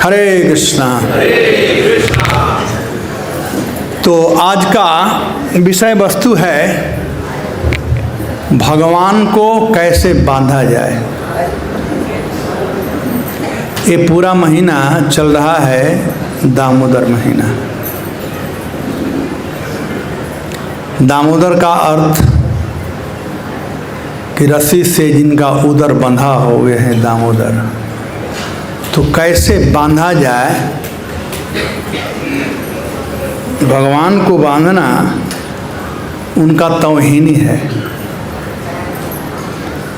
हरे कृष्णा। तो आज का विषय वस्तु है भगवान को कैसे बांधा जाए। ये पूरा महीना चल रहा है दामोदर महीना। दामोदर का अर्थ कि रस्सी से जिनका उदर बंधा हो वे हैं दामोदर। तो कैसे बांधा जाए, भगवान को बांधना उनका तौहीनी है।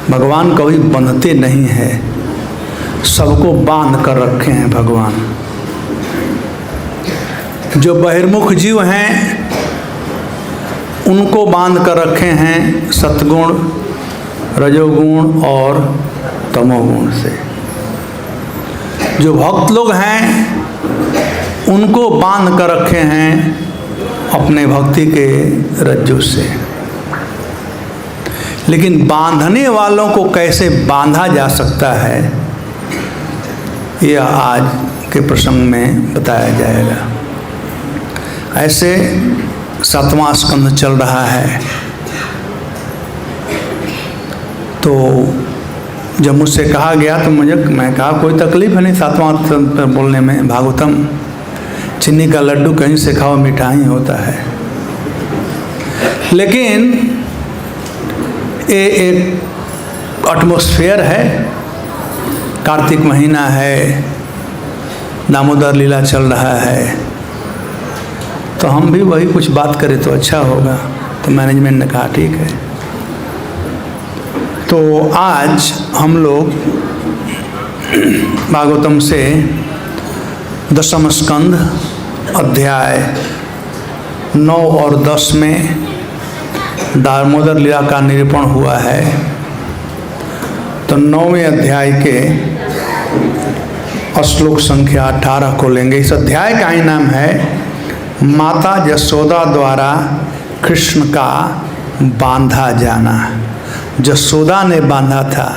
भगवान कभी बंधते नहीं हैं, सबको बांध कर रखे हैं भगवान। जो बहिर्मुख जीव हैं उनको बांध कर रखे हैं सत्गुण, रजोगुण और तमोगुण से। जो भक्त लोग हैं उनको बांध कर रखे हैं अपने भक्ति के रज्जु से। लेकिन बांधने वालों को कैसे बांधा जा सकता है, यह आज के प्रसंग में बताया जाएगा। ऐसे 7वां स्कंद चल रहा है। तो जब मुझसे कहा गया तो मैं कहा कोई तकलीफ है नहीं 7वां स्कंद पर बोलने में। भागवतम चीनी का लड्डू कहीं से खाओ मीठा ही होता है। लेकिन ये एक एटमॉस्फेयर है। कार्तिक महीना है, दामोदर लीला चल रहा है, तो हम भी वही कुछ बात करें तो अच्छा होगा। तो मैनेजमेंट ने कहा ठीक है। तो आज हम लोग भागवतम से 10वां स्कंद अध्याय 9 और 10 में दामोदर लीला का निरूपण हुआ है। तो 9वें अध्याय के श्लोक संख्या 18 को लेंगे। इस अध्याय का ही नाम है माता यशोदा द्वारा कृष्ण का बांधा जाना। यशोदा ने बांधा था,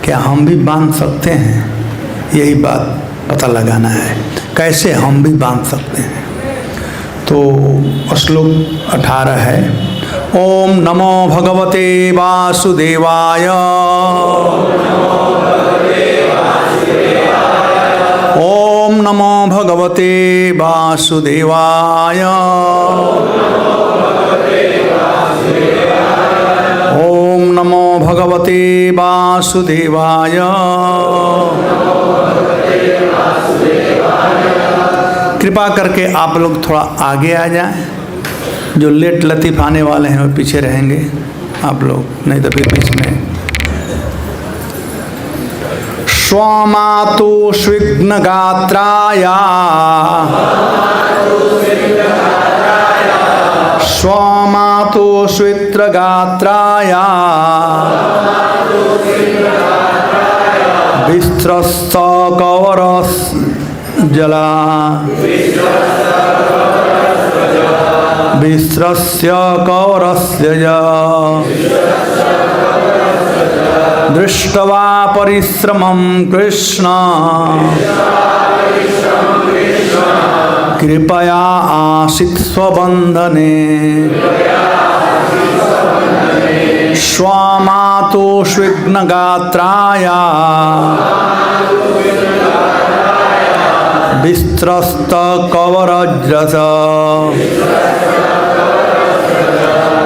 क्या हम भी बांध सकते हैं? यही बात पता लगाना है, कैसे हम भी बांध सकते हैं। तो श्लोक 18 है, ओम नमो भगवते वासुदेवाय। ओम नमो भगवते वासुदेवाय। ओम नमो भगवते वासुदेवाय। कृपा करके आप लोग थोड़ा आगे आ जाएं। जो लेट लतीफ आने वाले हैं वो पीछे रहेंगे आप लोग, नहीं तो फिर बीच में। स्वामातु स्विघ्न गात्राया। स्वामातु स्वित्र गात्राया। विस्त्रस्त कवरस जला। विस्त्रस्य कवरस्य दृष्ट्वा परिश्रमं कृष्ण। कृपया आसीत् स्वबंधने। स्वामातु स्विघ्न गात्राया। विस्त्रस्त कवरज्रस।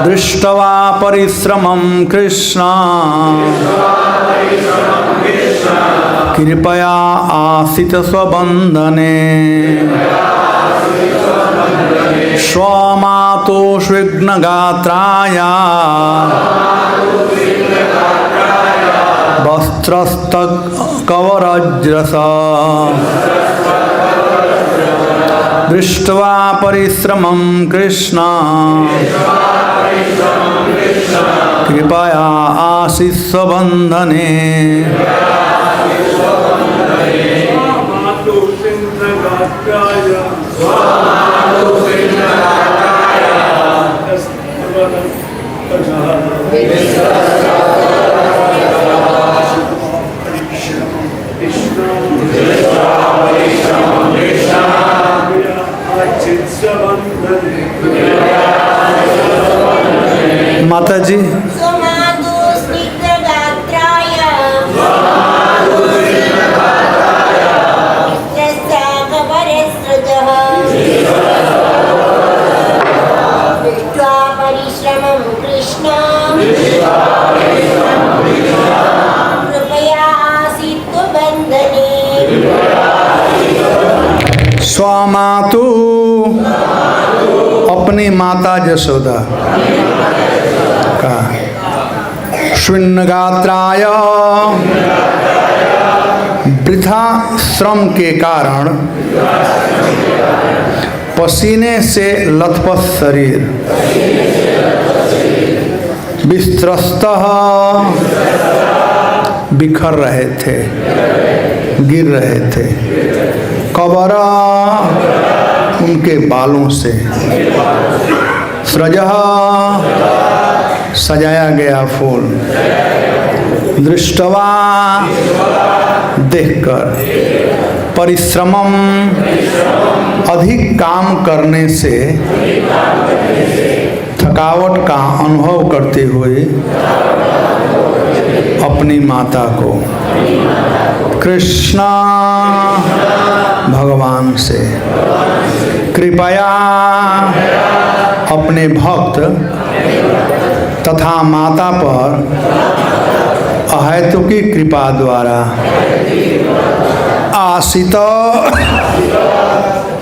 दृष्ट्वा परिश्रमं कृष्ण। कृपया आसीत् स्वबंधने। स्वामातु स्विघ्न गात्राया। वस्त्रस्त कवरज्रस। दृष्ट्वा परिश्रमं कृष्ण। कृपया आसीत् स्वबंधने। Krishna स्वमातु अपनी माता यशोदा का शून्यगात्राय वृथा श्रम के कारण पसीने से लथपथ शरीर विस्त्रस्त बिखर रहे थे, गिर रहे थे। कबर उनके बालों से, सृजः सजाया गया फूल, दृष्टवा देखकर, परिश्रमम अधिक काम करने से थकावट का अनुभव करते हुए अपनी माता को कृष्ण भगवान से कृपया अपने भक्त तथा माता पर अहेतुकी कृपा द्वारा आशित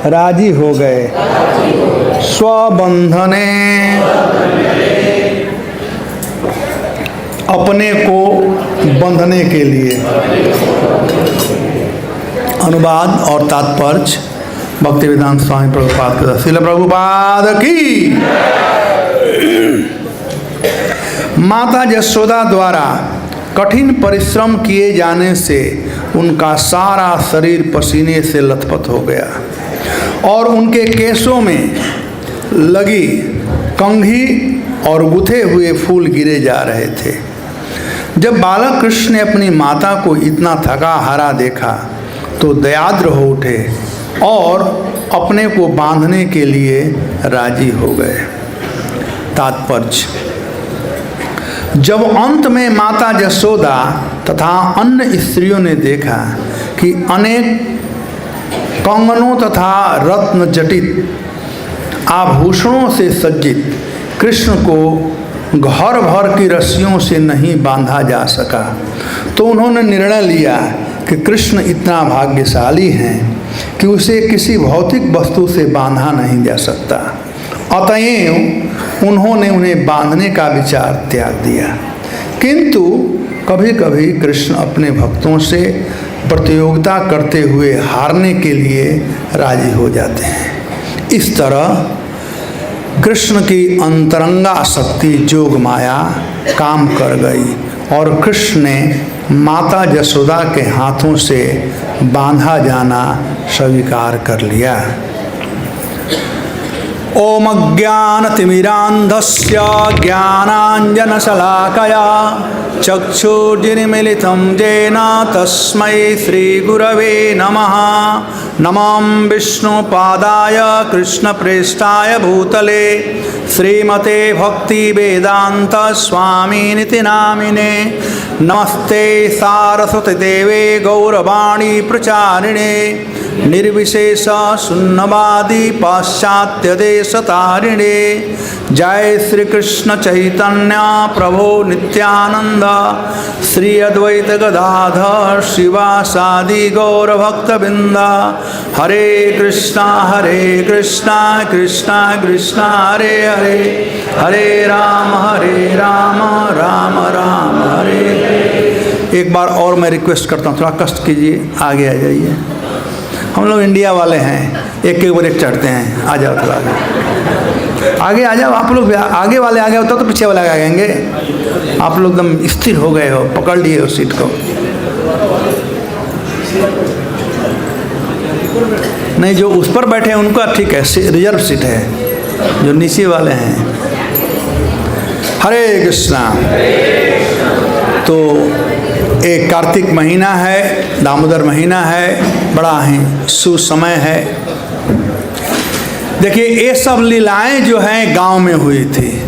राजी हो गए। स्वबंधने अपने को बंधने के लिए। अनुवाद और तात्पर्य भक्तिवेदांत स्वामी प्रभुपाद का। श्रील प्रभुपाद की। माता यशोदा द्वारा कठिन परिश्रम किए जाने से उनका सारा शरीर पसीने से लथपथ हो गया और उनके केशों में लगी कंघी और गुथे हुए फूल गिरे जा रहे थे। जब बालक कृष्ण ने अपनी माता को इतना थका हारा देखा तो दयाद्र हो उठे और अपने को बांधने के लिए राजी हो गए। तात्पर्य: जब अंत में माता यशोदा तथा अन्य स्त्रियों ने देखा कि अनेक कंगनों तथा रत्न जटित आभूषणों से सज्जित कृष्ण को घर भर की रस्सियों से नहीं बांधा जा सका, तो उन्होंने निर्णय लिया कि कृष्ण इतना भाग्यशाली हैं कि उसे किसी भौतिक वस्तु से बांधा नहीं जा सकता। अतएव उन्होंने उन्हें बांधने का विचार त्याग दिया। किंतु कभी कभी कृष्ण अपने भक्तों से प्रतियोगिता करते हुए हारने के लिए राजी हो जाते हैं। इस तरह कृष्ण की अंतरंगा शक्ति जोग माया काम कर गई और कृष्ण ने माता यशोदा के हाथों से बांधा जाना स्वीकार कर लिया। ओम अज्ञानतिमिरान्धस्य ज्ञानाञ्जनशलाकया चक्षुर्मिलितं येन तस्मै श्रीगुरवे नमः। नमः विष्णुपादाय कृष्णप्रेष्ठाय भूतले श्रीमते भक्तिवेदान्त स्वामिनिति नामिने। नमस्ते सारस्वती देवे गौरवाणी प्रचारिणे निर्विशेष शून्यवादी पाश्चात्य देशतारिणे। जय श्री कृष्ण चैतन्य प्रभो नित्यानंद श्री अद्वैत गदाधर शिवासादि गौर भक्तबिंद। हरे कृष्णा कृष्णा कृष्णा हरे हरे, हरे राम राम राम हरे। एक बार और मैं रिक्वेस्ट करता हूँ, थोड़ा कष्ट कीजिए, आगे आ जाइए। हम लोग इंडिया वाले हैं, एक एक ब्रेक चढ़ते हैं। आ जाओ, थोड़ा आगे आ जाओ। आप लोग आगे वाले आ गए होता तो पीछे वाले आ जाएंगे। आप लोग एकदम स्थिर हो गए हो, पकड़ लिए हो सीट को। नहीं, जो उस पर बैठे हैं उनका ठीक है, रिजर्व सीट है। जो नीचे वाले हैं, हरे कृष्णा। तो एक कार्तिक महीना है, दामोदर महीना है, बड़ा ही सुसमय है। देखिए, ये सब लीलाएं जो हैं गांव में हुई थी।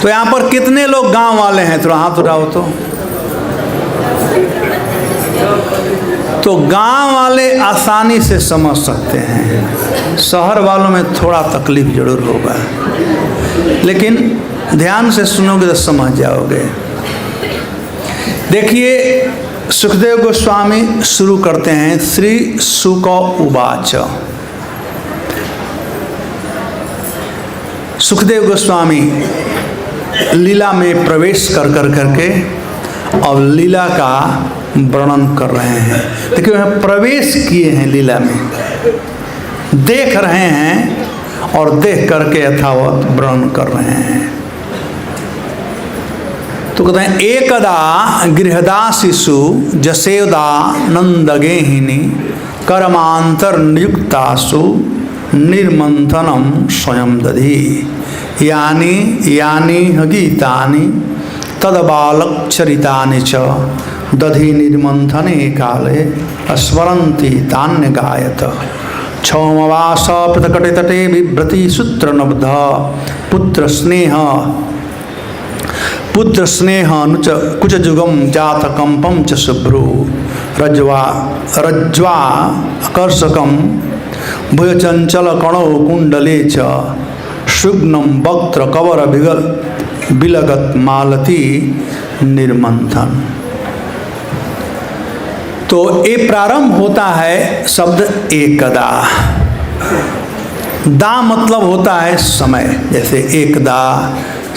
तो यहाँ पर कितने लोग गांव वाले हैं? थोड़ा हाथ उठाओ तो गांव वाले आसानी से समझ सकते हैं। शहर वालों में थोड़ा तकलीफ जरूर होगा, लेकिन ध्यान से सुनोगे तो समझ जाओगे। देखिए, सुखदेव गोस्वामी शुरू करते हैं, श्री शुक उवाच। सुखदेव गोस्वामी लीला में प्रवेश कर करके और लीला का वर्णन कर रहे हैं। देखिए वह प्रवेश किए हैं लीला में, देख रहे हैं और देख करके यथावत वर्णन कर रहे हैं। तो कहते हैं एकदा गृहदासीषु जसेदा नंदगेहिनी कर्मांतर नियुक्तासु निर्मंथनम स्वयं दधी यानी यानी गीतानि तदबालक चरितानि च दधि निर्मंथने काले स्मरन्ति तान्य गायत क्षौमवास पृथकटे तटे बिभ्रति सूत्र नब्ध पुत्र स्नेह नुच कुच जुगम जात कंपम च शुभ्रु रज्वा आकर्षकम भुय चंचल कणो कुंडले च सुग्नम वक्त्र कवर बिलगत मालती निर्मंथन। तो ये प्रारंभ होता है शब्द एकदा। दा मतलब होता है समय, जैसे एकदा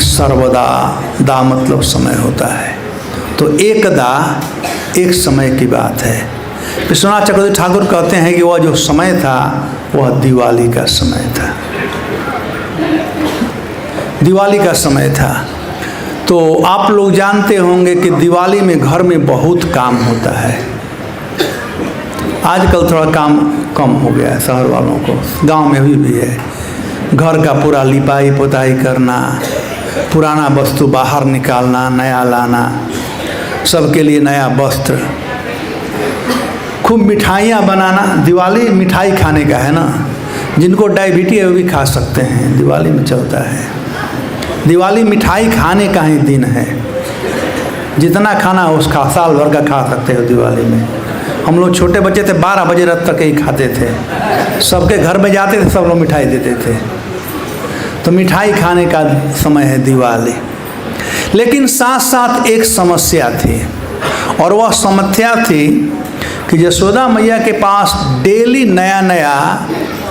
सर्वदा, दा मतलब समय होता है। तो एकदा एक समय की बात है। विश्वनाथ चक्रवर्ती ठाकुर कहते हैं कि वह जो समय था वह दिवाली का समय था, दिवाली का समय था। तो आप लोग जानते होंगे कि दिवाली में घर में बहुत काम होता है। आजकल थोड़ा काम कम हो गया है शहर वालों को, गांव में भी है। घर का पूरा लिपाई पोताई करना, पुराना वस्तु बाहर निकालना, नया लाना, सबके लिए नया वस्त्र, खूब मिठाइयाँ बनाना। दिवाली मिठाई खाने का है ना, जिनको डायबिटीज है वो भी खा सकते हैं, दिवाली में चलता है। दिवाली मिठाई खाने का ही दिन है, जितना खाना उसका साल भर का खा सकते हो दिवाली में। हम लोग छोटे बच्चे थे 12 बजे रात तक ही खाते थे, सबके घर में जाते थे, सब लोग मिठाई देते थे। तो मिठाई खाने का समय है दिवाली। लेकिन साथ साथ एक समस्या थी, और वह समस्या थी कि यशोदा मैया के पास डेली नया नया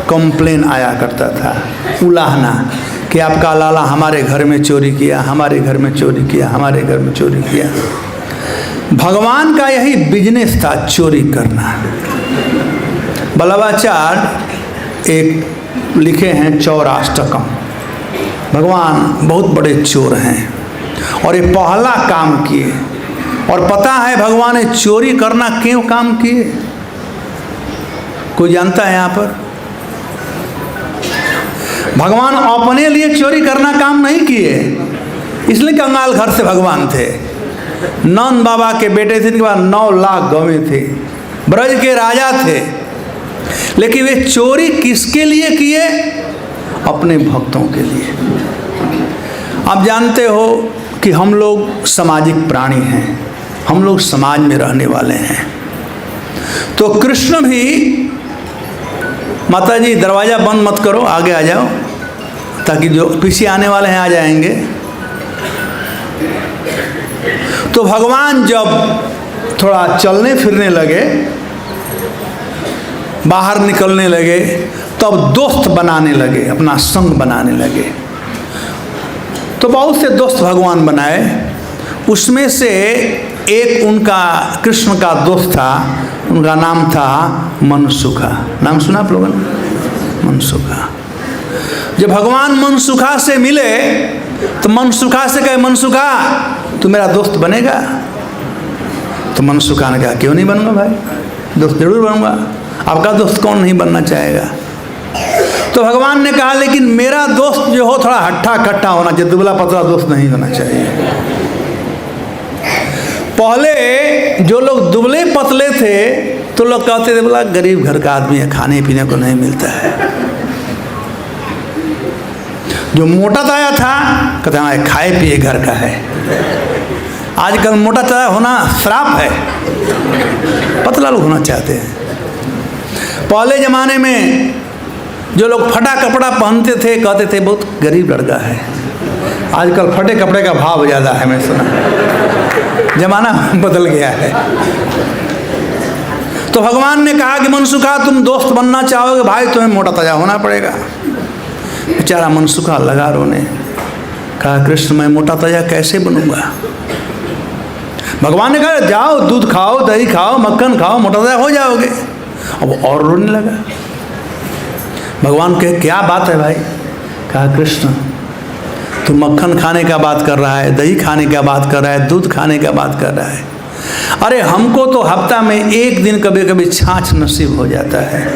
कंप्लेन आया करता था, उलाहना, कि आपका लाला हमारे घर में चोरी किया, हमारे घर में चोरी किया, हमारे घर में चोरी किया। भगवान का यही बिजनेस था, चोरी करना। बल्लभाचार्य एक लिखे हैं चौराष्टकम, भगवान बहुत बड़े चोर हैं और ये पहला काम किए। और पता है भगवान ने चोरी करना क्यों काम किए? कोई जानता है यहाँ पर? भगवान अपने लिए चोरी करना काम नहीं किए, इसलिए कंगाल घर से भगवान थे। नंद बाबा के बेटे थे, इनके पास 9 लाख गौवें थे, ब्रज के राजा थे। लेकिन वे चोरी किसके लिए किए? अपने भक्तों के लिए। आप जानते हो कि हम लोग सामाजिक प्राणी हैं, हम लोग समाज में रहने वाले हैं। तो कृष्ण भी, माता जी दरवाज़ा बंद मत करो, आगे आ जाओ, ताकि जो पीछे आने वाले हैं आ जाएंगे। तो भगवान जब थोड़ा चलने फिरने लगे, बाहर निकलने लगे, तब दोस्त बनाने लगे, अपना संग बनाने लगे। तो बहुत से दोस्त भगवान बनाए, उसमें से एक उनका कृष्ण का दोस्त था, उनका नाम था मनसुखा। नाम सुना आप लोगों ने? मनसुखा। जब भगवान मनसुखा से मिले तो मनसुखा से कहे, मनसुखा तू मेरा दोस्त बनेगा? तो मनसुखा ने कहा, क्यों नहीं बनूंगा भाई, दोस्त जरूर बनूंगा, आपका दोस्त कौन नहीं बनना चाहेगा। तो भगवान ने कहा, लेकिन मेरा दोस्त जो हो थोड़ा हट्टा कट्टा होना चाहिए, दुबला पतला दोस्त नहीं होना चाहिए। पहले जो लोग दुबले पतले थे तो लोग कहते थे, बोला गरीब घर का आदमी है, खाने पीने को नहीं मिलता है। जो मोटा ताया था कहते हैं खाए पिए घर का है। आजकल मोटा ताया होना श्राप है, पतला लोग होना चाहते हैं। पहले ज़माने में जो लोग फटा कपड़ा पहनते थे कहते थे बहुत गरीब लड़का है। आजकल फटे कपड़े का भाव ज़्यादा है, मैं सुना, जमाना बदल गया है। तो भगवान ने कहा कि मनसुखा तुम दोस्त बनना चाहोगे भाई, तुम्हें मोटा ताजा होना पड़ेगा। बेचारा मनसुखा लगा रोने। कहा कृष्ण मैं मोटा ताजा कैसे बनूंगा? भगवान ने कहा जाओ दूध खाओ, दही खाओ, मक्खन खाओ, मोटा ताजा हो जाओगे। अब और रोने लगा। भगवान कहे क्या बात है भाई? कहा कृष्ण तू मक्खन खाने का बात कर रहा है, दही खाने का बात कर रहा है, दूध खाने का बात कर रहा है। अरे हमको तो हफ्ता में एक दिन कभी कभी छाछ नसीब हो जाता है।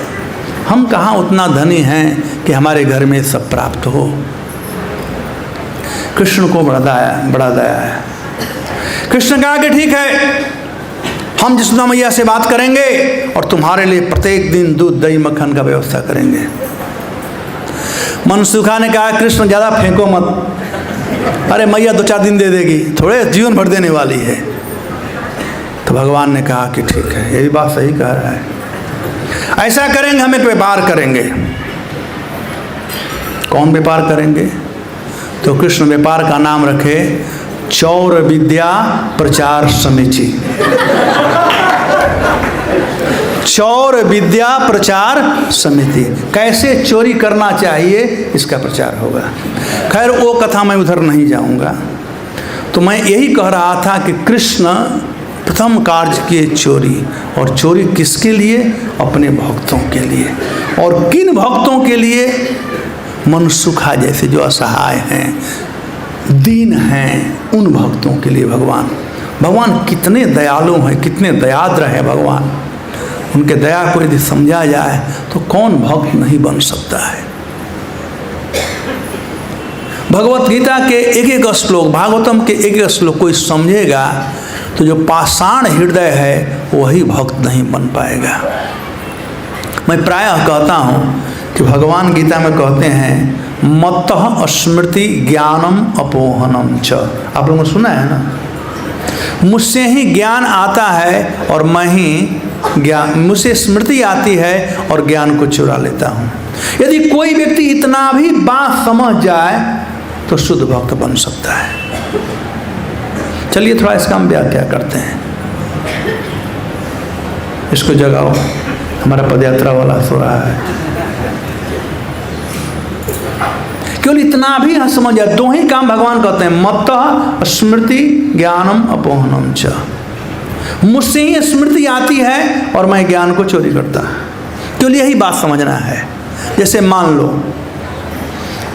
हम कहाँ उतना धनी हैं कि हमारे घर में सब प्राप्त हो। कृष्ण को बड़ा दया है। कृष्ण कहा कि ठीक है, हम जसोदा मैया से बात करेंगे और तुम्हारे लिए प्रत्येक दिन दूध दही मक्खन का व्यवस्था करेंगे। मनसुखा ने कहा कृष्ण ज़्यादा फेंको मत, अरे मैया 2-4 दिन दे देगी, थोड़े जीवन भर देने वाली है। तो भगवान ने कहा कि ठीक है, ये भी बात सही कह रहा है। ऐसा करेंगे, हम एक व्यापार करेंगे। कौन व्यापार करेंगे? तो कृष्ण व्यापार का नाम रखे चौर विद्या प्रचार समिति। चौर विद्या प्रचार समिति, कैसे चोरी करना चाहिए इसका प्रचार होगा। खैर वो कथा मैं उधर नहीं जाऊंगा। तो मैं यही कह रहा था कि कृष्ण प्रथम कार्य किए चोरी, और चोरी किसके लिए? अपने भक्तों के लिए। और किन भक्तों के लिए? मनसुखा जैसे जो असहाय हैं, दीन हैं, उन भक्तों के लिए भगवान कितने दयालु हैं, कितने दयाद्र हैं भगवान। उनके दया को यदि समझा जाए तो कौन भक्त नहीं बन सकता है। भगवत गीता के एक एक श्लोक, भागवतम के एक एक श्लोक कोई समझेगा तो जो पाषाण हृदय है वही भक्त नहीं बन पाएगा। मैं प्रायः कहता हूँ कि भगवान गीता में कहते हैं मत्तः स्मृति ज्ञानम अपोहनम च। आप लोगों ने सुना है ना, मुझसे ही ज्ञान आता है और मैं ही मुझसे स्मृति आती है और ज्ञान को चुरा लेता हूँ। यदि कोई व्यक्ति इतना भी बात समझ जाए तो शुद्ध भक्त बन सकता है। चलिए थोड़ा इसका हम व्याख्या करते हैं। इसको जगाओ, हमारा पदयात्रा वाला सो रहा है। केवल इतना भी हम समझ जाए, दो ही काम भगवान कहते हैं मत्तः स्मृति ज्ञानम अपोहनम च। मुझसे ही स्मृति आती है और मैं ज्ञान को चोरी करता। केवल यही बात समझना है। जैसे मान लो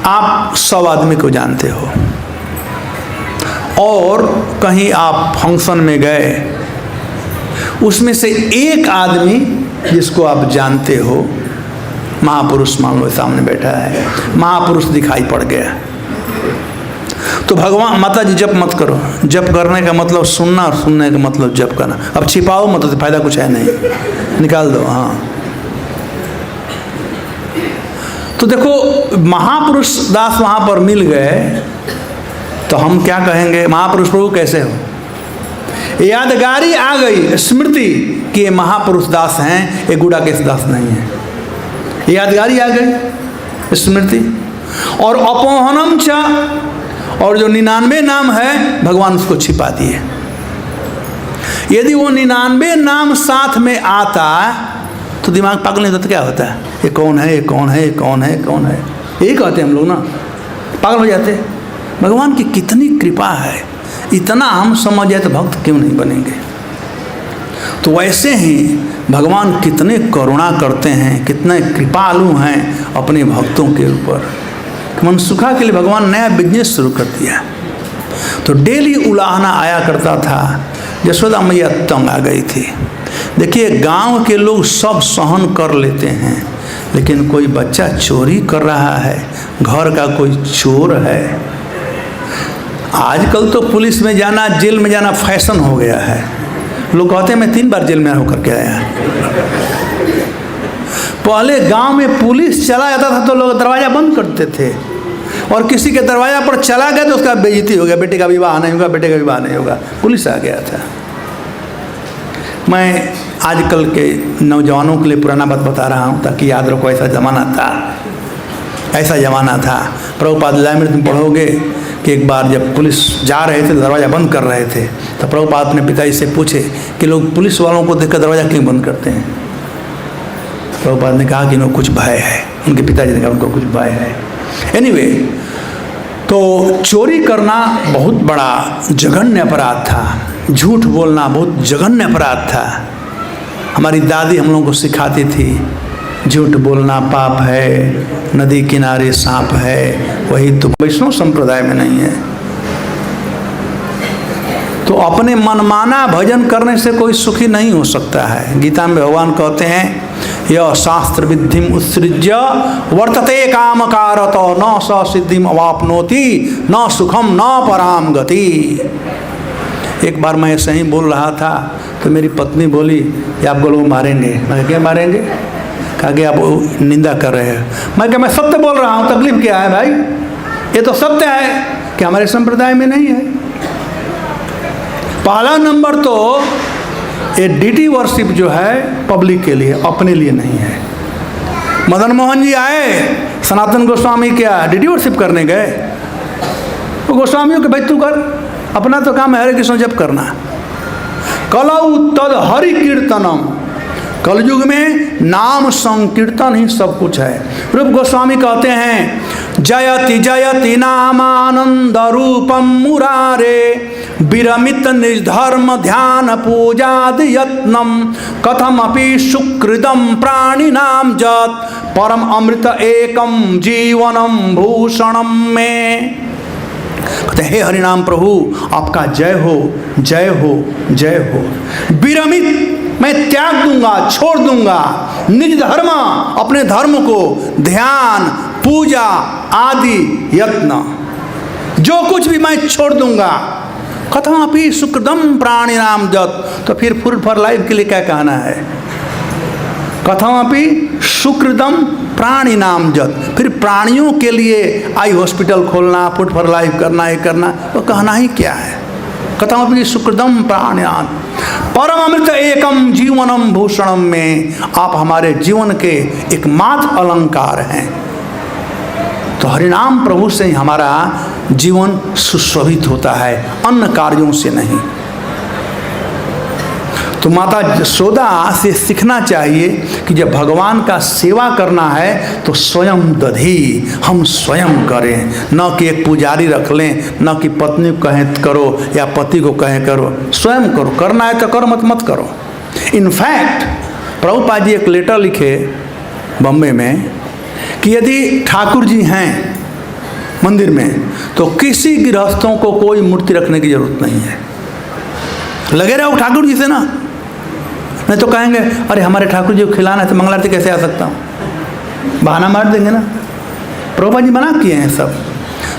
आप 100 आदमी को जानते हो और कहीं आप फंक्शन में गए, उसमें से एक आदमी जिसको आप जानते हो, महापुरुष मान लो सामने बैठा है, महापुरुष दिखाई पड़ गया, तो भगवान माता जी जप मत करो। जप करने का मतलब सुनना और सुनने का मतलब जप करना। अब छिपाओ मत, तो फायदा कुछ है नहीं, निकाल दो। हाँ, तो देखो महापुरुष दास वहाँ पर मिल गए तो हम क्या कहेंगे? महापुरुष प्रभु कैसे हो? यादगारी आ गई, स्मृति कि ये महापुरुष दास हैं, ये गुड़ा केश दास नहीं है। यादगारी आ गई, स्मृति। और अपोहनम च, और जो 99 नाम है भगवान उसको छिपा दिए। यदि वो 99 नाम साथ में आता तो दिमाग पागल नहीं होता तो क्या होता है? ये कौन है, ये कौन है, ये कौन है, कौन है, यही कहते हैं हम लोग ना, पागल हो जाते। भगवान की कितनी कृपा है, इतना हम समझ जाए तो भक्त क्यों नहीं बनेंगे। तो वैसे ही भगवान कितने करुणा करते हैं, कितने कृपालु हैं अपने भक्तों के ऊपर। मनसुखा के लिए भगवान नया बिजनेस शुरू कर दिया। तो डेली उलाहना आया करता था। यशोदा मैया तंग आ गई थी। देखिए गांव के लोग सब सहन कर लेते हैं, लेकिन कोई बच्चा चोरी कर रहा है, घर का कोई चोर है। आजकल तो पुलिस में जाना, जेल में जाना फैशन हो गया है। लोग कहते हैं मैं 3 बार जेल में होकर के आया। पहले गांव में पुलिस चला जाता था तो लोग दरवाज़ा बंद करते थे, और किसी के दरवाज़ा पर चला गया तो उसका बेइज्जती हो गया, बेटे का विवाह नहीं होगा, बेटे का विवाह नहीं होगा, पुलिस आ गया था। मैं आजकल के नौजवानों के लिए पुराना बात बता रहा हूँ ताकि याद रखो, ऐसा ज़माना था, ऐसा ज़माना था। प्रभुपाद लीलामृत में पढ़ोगे कि एक बार जब पुलिस जा रहे थे तो दरवाज़ा बंद कर रहे थे, तो प्रभुपाद अपने पिताजी से पूछे कि लोग पुलिस वालों को देखकर दरवाज़ा क्यों बंद करते हैं। प्रभुपाद ने कहा कि उनको कुछ भय है। उनके पिताजी ने कहा उनको कुछ भय है। एनीवे, तो चोरी करना बहुत बड़ा जघन्य अपराध था, झूठ बोलना बहुत जघन्य अपराध था। हमारी दादी हम लोगों को सिखाती थी झूठ बोलना पाप है, नदी किनारे सांप है, वही तो वैष्णव संप्रदाय में नहीं है। तो अपने मनमाना भजन करने से कोई सुखी नहीं हो सकता है। गीता में भगवान कहते हैं यह शास्त्र विधिम उत्सृज्य वर्तते काम कारत न स सिद्धिम अवापनोति न सुखम न पराम गति। एक बार मैं ऐसे ही बोल रहा था तो मेरी पत्नी बोली ये आपको लोग मारेंगे। मैं क्या मारेंगे? कहा कि आप निंदा कर रहे हैं। मैं क्या, मैं सत्य बोल रहा हूँ, तकलीफ क्या है भाई? ये तो सत्य है कि हमारे संप्रदाय में नहीं है। पहला नंबर तो ये डीटी वर्शिप जो है पब्लिक के लिए, अपने लिए नहीं है। मदन मोहन जी आए, सनातन गोस्वामी क्या डीटी वर्शिप करने गए? वो गोस्वामियों के भाई तू कर, अपना तो काम है हरे कृष्ण जप करना। कलौ तद हरि कीर्तनम, कलयुग में नाम संकीर्तन ही सब कुछ है। रूप गोस्वामी कहते हैं जयति जयति नामानंद रूपम मुरारे विरमित निर्धर्म ध्यान पूजाद यत्नम कथमपि सुकृदम प्राणिनाम जत परम अमृत एकम जीवनम भूषणम में। कहते हे हरिनाम प्रभु आपका जय हो जय हो जय हो। विरमित मैं त्याग दूंगा, छोड़ दूंगा निज धर्म, अपने धर्म को, ध्यान पूजा आदि यत्न जो कुछ भी मैं छोड़ दूंगा। कथमपि सुकृदम प्राणिनाम जत, तो फिर फुल फॉर लाइफ के लिए क्या कहना है? कथमपि सुकृदम प्राणिनाम जत, फिर प्राणियों के लिए आई हॉस्पिटल खोलना, फुट फॉर लाइफ करना, ये करना, तो कहना ही क्या है? कथमपि सुकृदम प्राणिनाम परम अमृत एकम जीवनम भूषणम में, आप हमारे जीवन के एकमात्र अलंकार हैं। तो हरिनाम प्रभु से ही हमारा जीवन सुशोभित होता है, अन्य कार्यों से नहीं। तो माता यशोदा से सीखना चाहिए कि जब भगवान का सेवा करना है तो स्वयं दधी, हम स्वयं करें, न कि एक पुजारी रख लें, न कि पत्नी को कहें करो या पति को कहें करो। स्वयं करो, करना है तो करो, मत करो। इनफैक्ट प्रभुपाद जी एक लेटर लिखे बम्बे में कि यदि ठाकुर जी हैं मंदिर में तो किसी गृहस्थों को कोई मूर्ति रखने की जरूरत नहीं है। लगे रहो ठाकुर जी से ना, नहीं तो कहेंगे अरे हमारे ठाकुर जी को खिलाना है तो मंगल आरती कैसे आ सकता हूँ, बहाना मार देंगे ना। प्रभुपाद जी मना किए हैं सब।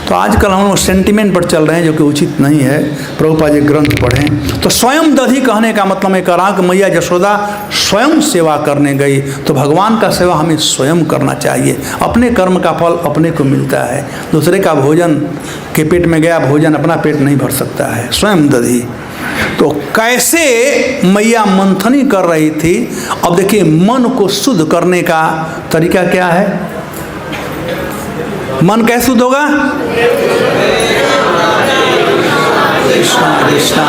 तो आजकल हम लोग सेंटिमेंट पर चल रहे हैं जो कि उचित नहीं है। प्रभुपाद जी ग्रंथ पढ़ें। तो स्वयं दधी कहने का मतलब मैं कह रहा हूँ कि मैया यशोदा स्वयं सेवा करने गई, तो भगवान का सेवा हमें स्वयं करना चाहिए। अपने कर्म का फल अपने को मिलता है, दूसरे का भोजन के पेट में गया भोजन अपना पेट नहीं भर सकता है। स्वयं दधी। तो कैसे मैया मंथनी कर रही थी। अब देखिए मन को शुद्ध करने का तरीका क्या है। मन कैसे शुद्ध होगा? कृष्णा कृष्णा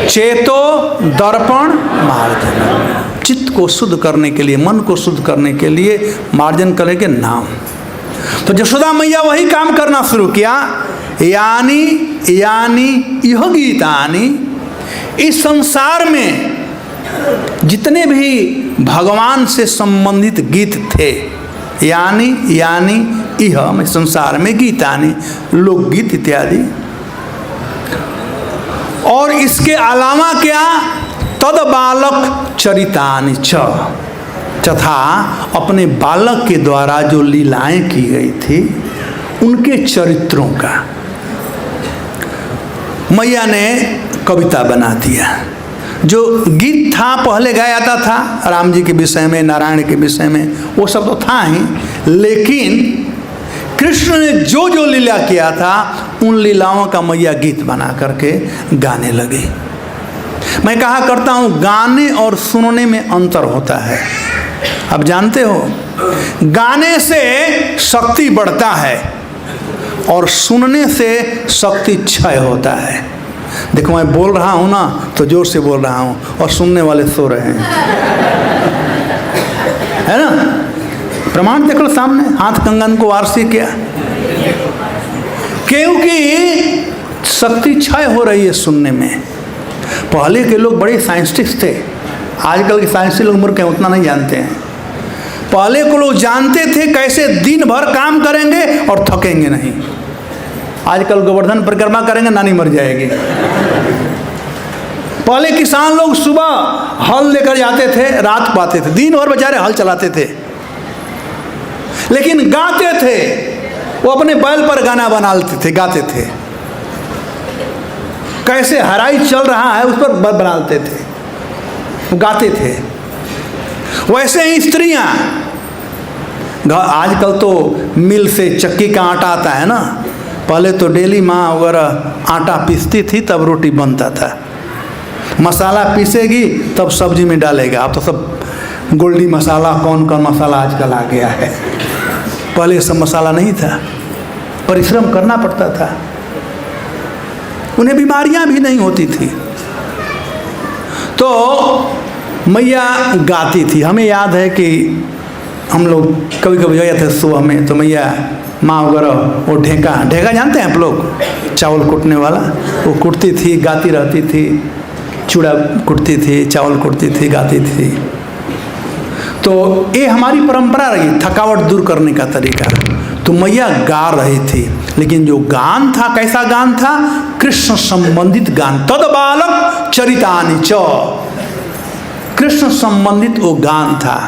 चेतो दर्पण मार्जन। चित्त को शुद्ध करने के लिए, मन को शुद्ध करने के लिए मार्जन करेंगे नाम। तो यशोदा मैया वही काम करना शुरू किया। यानी यानी यह गीतानी, इस संसार में जितने भी भगवान से संबंधित गीत थे, यानी यह संसार में गीतानी लोकगीत इत्यादि, और इसके अलावा क्या तद बालक चरितानि च, तथा अपने बालक के द्वारा जो लीलाएं की गई थी उनके चरित्रों का मैया ने कविता बना दिया। जो गीत था पहले गाया जाता था राम जी के विषय में, नारायण के विषय में, वो सब तो था ही, लेकिन कृष्ण ने जो जो लीला किया था उन लीलाओं का मैया गीत बना करके गाने लगी। मैं कहा करता हूँ गाने और सुनने में अंतर होता है। अब जानते हो गाने से शक्ति बढ़ता है और सुनने से शक्ति क्षय होता है। देखो मैं बोल रहा हूँ ना तो जोर से बोल रहा हूँ और सुनने वाले सो रहे हैं। है ना? प्रमाण देख लो सामने, हाथ कंगन को वारसी किया, क्योंकि शक्ति क्षय हो रही है सुनने में। पहले के लोग बड़े साइंटिस्ट थे, आजकल के साइंटिस्ट लोग मूर्ख हैं, उतना नहीं जानते हैं। पहले को लोग जानते थे कैसे दिन भर काम करेंगे और थकेंगे नहीं। आजकल गोवर्धन परिक्रमा करेंगे, नानी मर जाएगी। पहले किसान लोग सुबह हल लेकर जाते थे, रात को आते थे, दिन भर बेचारे हल चलाते थे, लेकिन गाते थे। वो अपने बैल पर गाना बना लेते थे, गाते थे, कैसे हराई चल रहा है उस पर बना लेते थे, वो गाते थे। वैसे ही स्त्रियां, आजकल तो मिल से चक्की का आटा आता है ना, पहले तो डेली माँ वगैरह आटा पीसती थी तब रोटी बनता था। मसाला पीसेगी तब सब्जी में डालेगा। अब तो सब गोल्डी मसाला, कौन कौन मसाला आजकल आ गया है। पहले सब मसाला नहीं था, परिश्रम करना पड़ता था, उन्हें बीमारियां भी नहीं होती थी। तो मैया गाती थी। हमें याद है कि हम लोग कभी कभी गए थे सुबह में, तो मैया माँ वगैरह वो ढेका जानते हैं आप लोग, चावल कूटने वाला, वो कुटती थी, गाती रहती थी, चूड़ा कुटती थी, चावल कुटती थी, गाती थी। तो ये हमारी परंपरा रही, थकावट दूर करने का तरीका। तो मैया गा रही थी, लेकिन जो गान था कैसा गान था? कृष्ण संबंधित गान। तद बालक चरितानि च, कृष्ण संबंधित वो गान था।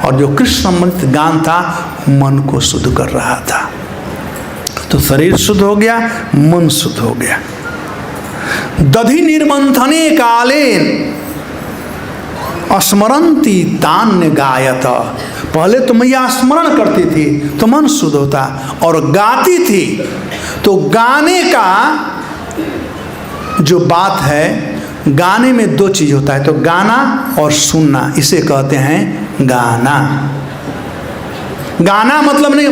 और जो कृष्ण संबंधित गान था मन को शुद्ध कर रहा था। तो शरीर शुद्ध हो गया, मन शुद्ध हो गया। दधि निर्मंथने कालेन स्मरंती तान्य गायत। पहले तो मैया स्मरण करती थी तो मन शुद्ध होता, और गाती थी तो गाने का जो बात है, गाने में दो चीज होता है, तो गाना और सुनना, इसे कहते हैं गाना। गाना मतलब नहीं,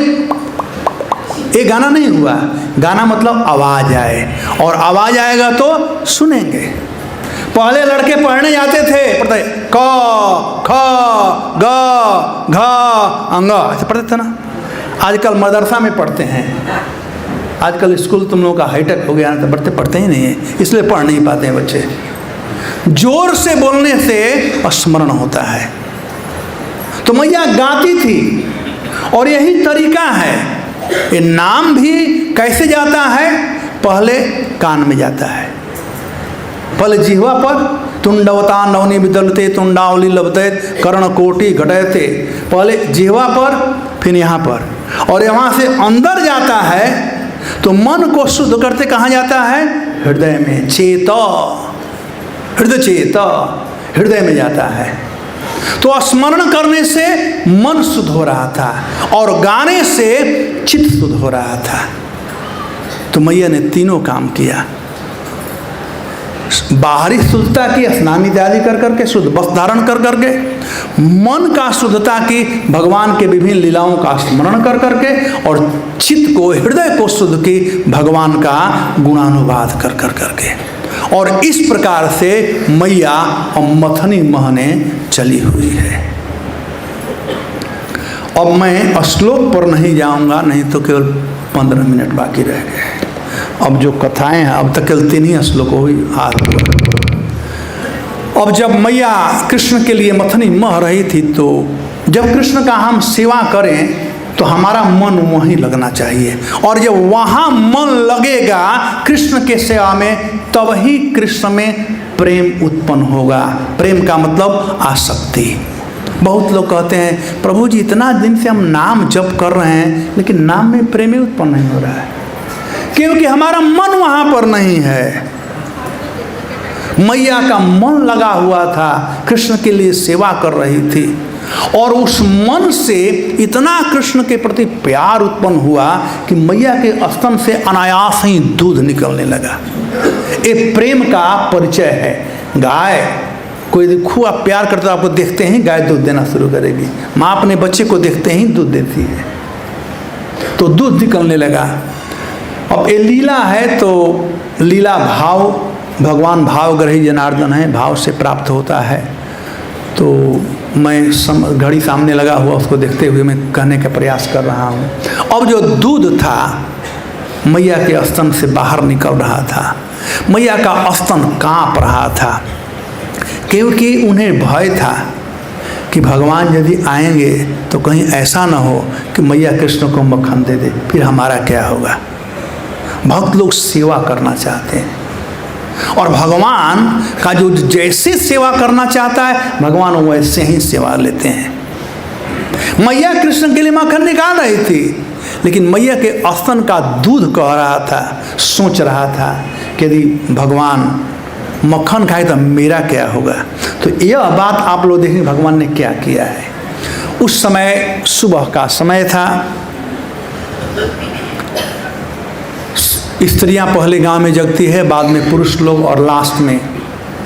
ये गाना नहीं हुआ, गाना मतलब आवाज आए, और आवाज आएगा तो सुनेंगे। पहले लड़के पढ़ने जाते थे, पढ़ते क ख ग घ अंग, ऐसे पढ़ते थे ना। आजकल मदरसा में पढ़ते हैं, आजकल स्कूल तुम लोगों का हाईटेक हो गया, तो बच्चे पढ़ते ही नहीं है, इसलिए पढ़ नहीं पाते हैं बच्चे। जोर से बोलने से स्मरण होता है। तो मैया गाती थी, और यही तरीका है। ये नाम भी कैसे जाता है? पहले कान में जाता है, पहले जिह्वा पर, तुंडवता नवनी विदलते तुंडावली लबते कर्णकोटि घटयते, पहले जिह्वा पर, फिर यहाँ पर, और यहाँ से अंदर जाता है। तो मन को शुद्ध करते कहाँ जाता है? हृदय में। चेत, हृदय चेत, हृदय में जाता है। तो स्मरण करने से मन शुद्ध हो रहा था, और गाने से चित्त शुद्ध हो रहा था। तो मैया ने तीनों काम किया। बाहरी शुद्धता की, स्नान इत्यादि कर करके, शुद्ध वस्त्र धारण कर करके, मन का शुद्धता की, भगवान के विभिन्न लीलाओं का स्मरण कर करके, और चित्त को, हृदय को शुद्ध की, भगवान का गुणानुवाद कर कर करके। और इस प्रकार से मैया मथनी महने चली हुई है। अब मैं श्लोक पर नहीं जाऊंगा, नहीं तो केवल 15 मिनट बाकी रह गए। अब जो कथाएं हैं, अब तक केवल 3 ही श्लोक हुई आज। अब जब मैया कृष्ण के लिए मथनी मह रही थी, तो जब कृष्ण का हम सेवा करें तो हमारा मन वहीं लगना चाहिए, और जब वहाँ मन लगेगा कृष्ण के सेवा में, तब ही कृष्ण में प्रेम उत्पन्न होगा। प्रेम का मतलब आसक्ति। बहुत लोग कहते हैं, प्रभु जी इतना दिन से हम नाम जप कर रहे हैं, लेकिन नाम में प्रेम ही उत्पन्न नहीं हो रहा है, क्योंकि हमारा मन वहाँ पर नहीं है। मैया का मन लगा हुआ था, कृष्ण के लिए सेवा कर रही थी, और उस मन से इतना कृष्ण के प्रति प्यार उत्पन्न हुआ कि मैया के स्तन से अनायास ही दूध निकलने लगा। ये प्रेम का परिचय है। गाय, कोई खूब आप प्यार करते हो, आपको देखते ही गाय दूध देना शुरू करेगी। माँ अपने बच्चे को देखते ही दूध देती है, तो दूध निकलने लगा। अब ये लीला है, तो लीला भाव, भगवान भावग्रही जनार्दन है, भाव से प्राप्त होता है। तो मैं घड़ी सामने लगा हुआ उसको देखते हुए मैं कहने का प्रयास कर रहा हूँ। अब जो दूध था मैया के स्तन से बाहर निकल रहा था। मैया का स्तन काँप रहा था, क्योंकि उन्हें भय था कि भगवान यदि आएंगे तो कहीं ऐसा ना हो कि मैया कृष्ण को मक्खन दे दे, फिर हमारा क्या होगा। भक्त लोग सेवा करना चाहते हैं और भगवान का जो जैसे सेवा करना चाहता है भगवान वैसे ही सेवा लेते हैं। मैया कृष्ण के लिए मक्खन निकाल रही थी, लेकिन मैया के स्तन का दूध कह रहा था, सोच रहा था कि यदि भगवान मक्खन खाए तो मेरा क्या होगा। तो यह बात आप लोग देखें भगवान ने क्या किया है। उस समय सुबह का समय था, स्त्रियां पहले गांव में जगती है, बाद में पुरुष लोग और लास्ट में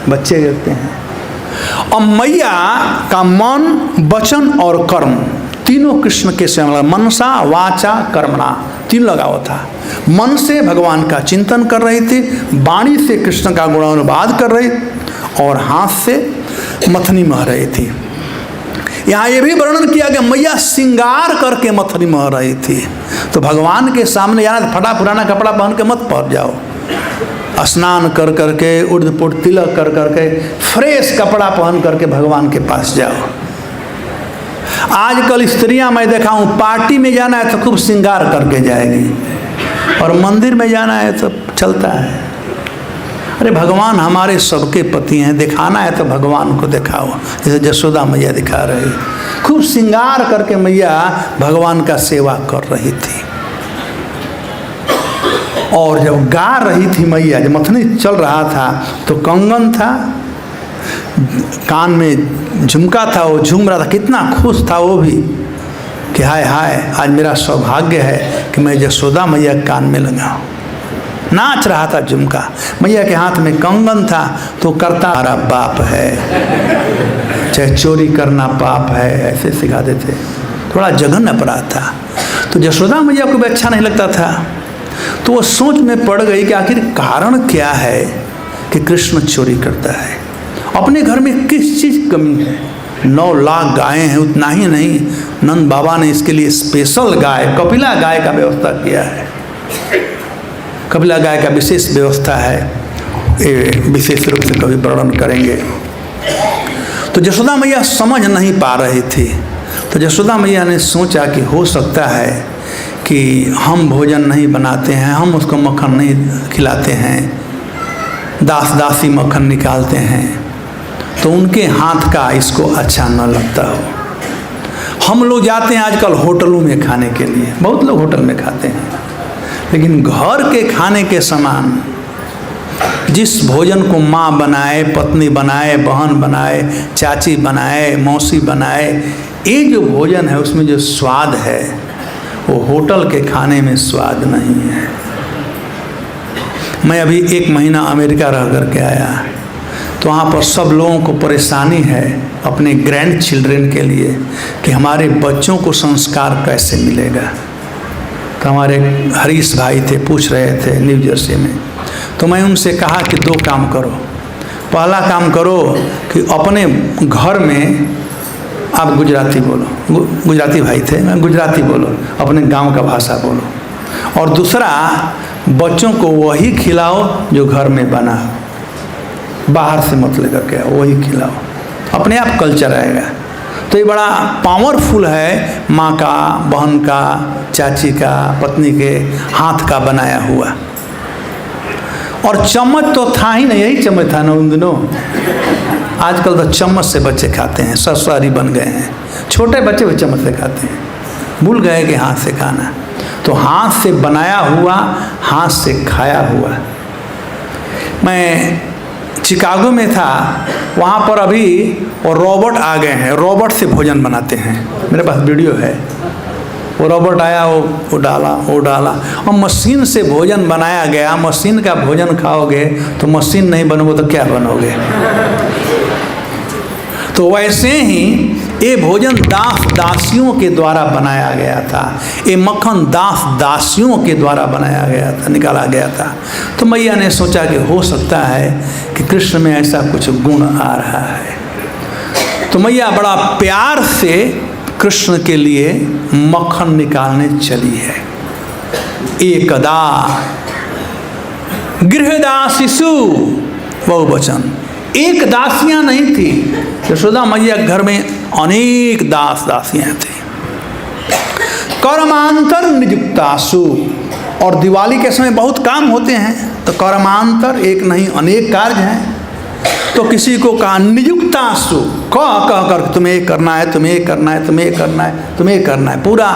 बच्चे जगते हैं। और मैया का मन, वचन और कर्म तीनों कृष्ण के सेवा, मनसा वाचा कर्मणा तीन लगा हुआ था। मन से भगवान का चिंतन कर रही थी, वाणी से कृष्ण का गुणानुवाद कर रही और हाथ से मथनी मह रही थी। यहाँ ये भी वर्णन किया कि मैया श्रृंगार करके मथनी मह रही थी। तो भगवान के सामने जाना तो फटा पुराना कपड़ा पहन के मत पहुँच जाओ, स्नान कर करके उर्द पुट तिलक कर करके फ्रेश कपड़ा पहन करके भगवान के पास जाओ। आजकल स्त्रियां मैं देखा हूँ पार्टी में जाना है तो खूब श्रृंगार करके जाएगी और मंदिर में जाना है तो चलता है। अरे भगवान हमारे सबके पति हैं, दिखाना है तो भगवान को दिखाओ, जैसे जसोदा मैया दिखा रही, खूब श्रृंगार करके मैया भगवान का सेवा कर रही थी। और जब गा रही थी मैया, जब मथनी चल रहा था तो कंगन था, कान में झुमका था, वो झूम रहा था, कितना खुश था वो भी कि हाय हाय आज मेरा सौभाग्य है कि मैं जसोदा मैया कान में लगाऊं। नाच रहा था झुमका, मैया के हाथ में कंगन था तो करता हमारा बाप है, चाहे चोरी करना पाप है, ऐसे सिखाते थे। थोड़ा जघन्य अपराध था। तो जसोदा मैया को भी अच्छा नहीं लगता था, तो वो सोच में पड़ गई कि आखिर कारण क्या है कि कृष्ण चोरी करता है। अपने घर में किस चीज़ कमी है। 9 लाख गायें हैं, उतना ही नहीं, नंद बाबा ने इसके लिए स्पेशल गाय, कपिला गाय का व्यवस्था किया है। कपिला गाय का विशेष व्यवस्था है, ये विशेष रूप से कभी वर्णन करेंगे। तो जसोदा मैया समझ नहीं पा रही थी। तो जसोदा मैया ने सोचा कि हो सकता है कि हम भोजन नहीं बनाते हैं, हम उसको मक्खन नहीं खिलाते हैं, दास दासी मक्खन निकालते हैं, तो उनके हाथ का इसको अच्छा न लगता हो। हम लोग जाते हैं आजकल होटलों में खाने के लिए, बहुत लोग होटल में खाते हैं, लेकिन घर के खाने के समान जिस भोजन को माँ बनाए, पत्नी बनाए, बहन बनाए, चाची बनाए, मौसी बनाए, ये जो भोजन है उसमें जो स्वाद है वो होटल के खाने में स्वाद नहीं है। मैं अभी 1 महीना अमेरिका रह कर के आया, तो वहाँ पर सब लोगों को परेशानी है अपने ग्रैंड चिल्ड्रेन के लिए कि हमारे बच्चों को संस्कार कैसे मिलेगा। तो हमारे हरीश भाई थे, पूछ रहे थे न्यू जर्सी में, तो मैं उनसे कहा कि 2 काम करो। पहला काम करो कि अपने घर में आप गुजराती बोलो, गुजराती भाई थे, मैं गुजराती बोलो, अपने गांव का भाषा बोलो। और दूसरा, बच्चों को वही खिलाओ जो घर में बना, बाहर से मत लेकर के वही खिलाओ, अपने आप कल्चर आएगा। तो ये बड़ा पावरफुल है, माँ का, बहन का, चाची का, पत्नी के हाथ का बनाया हुआ। और चम्मच तो था ही नहीं, यही चम्मच था ना उन दिनों। आजकल तो चम्मच से बच्चे खाते हैं, ससुरारी बन गए हैं, छोटे बच्चे भी चम्मच से खाते हैं, भूल गए कि हाथ से खाना। तो हाथ से बनाया हुआ, हाथ से खाया हुआ। मैं शिकागो में था, वहाँ पर अभी और रोबोट आ गए हैं, रोबोट से भोजन बनाते हैं, मेरे पास वीडियो है। वो रोबोट आया, वो डाला और मशीन से भोजन बनाया गया। मशीन का भोजन खाओगे तो मशीन नहीं बनोगे तो क्या बनोगे। तो वैसे ही ये भोजन दास दासियों के द्वारा बनाया गया था, ये मक्खन दास दासियों के द्वारा बनाया गया था, निकाला गया था। तो मैया ने सोचा कि हो सकता है कि कृष्ण में ऐसा कुछ गुण आ रहा है। तो मैया बड़ा प्यार से कृष्ण के लिए मक्खन निकालने चली है। एकदा गृहदासीसु, बहुवचन, एक दासियां नहीं थी। यशोदा मैया घर में अनेक दास दासियां थी। कर्मांतर नियुक्तासु, और दिवाली के समय बहुत काम होते हैं, तो कर्मांतर एक नहीं अनेक कार्य हैं। तो किसी को कहा नियुक्तासु, कह कर तुम्हें ये करना है, तुम्हें ये करना है, तुम्हें ये करना है, तुम्हें ये करना है, पूरा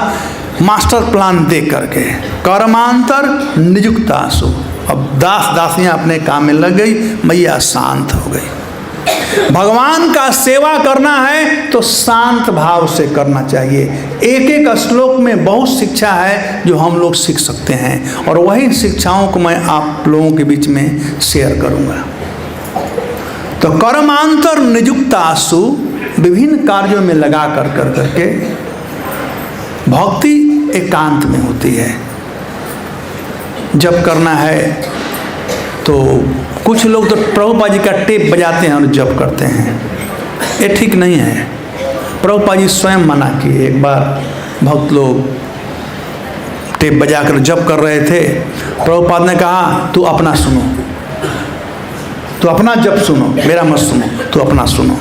मास्टर प्लान दे करके। कर्मांतर नियुक्तासु, अब दास दासियां अपने काम में लग गई, मैया शांत हो गई। भगवान का सेवा करना है तो शांत भाव से करना चाहिए। एक एक श्लोक में बहुत शिक्षा है जो हम लोग सीख सकते हैं, और वही शिक्षाओं को मैं आप लोगों के बीच में शेयर करूंगा। तो कर्मांतर नियुक्तासु, विभिन्न कार्यों में लगा कर करके भक्ति एकांत में होती है। जब करना है तो कुछ लोग तो प्रभुपाद जी का टेप बजाते हैं और जप करते हैं, ये ठीक नहीं है। प्रभुपाद जी स्वयं मना किए। एक बार भक्त लोग टेप बजाकर जप कर रहे थे, प्रभुपाद ने कहा तू अपना सुनो, तू अपना जप सुनो, मेरा मत सुनो, तू अपना सुनो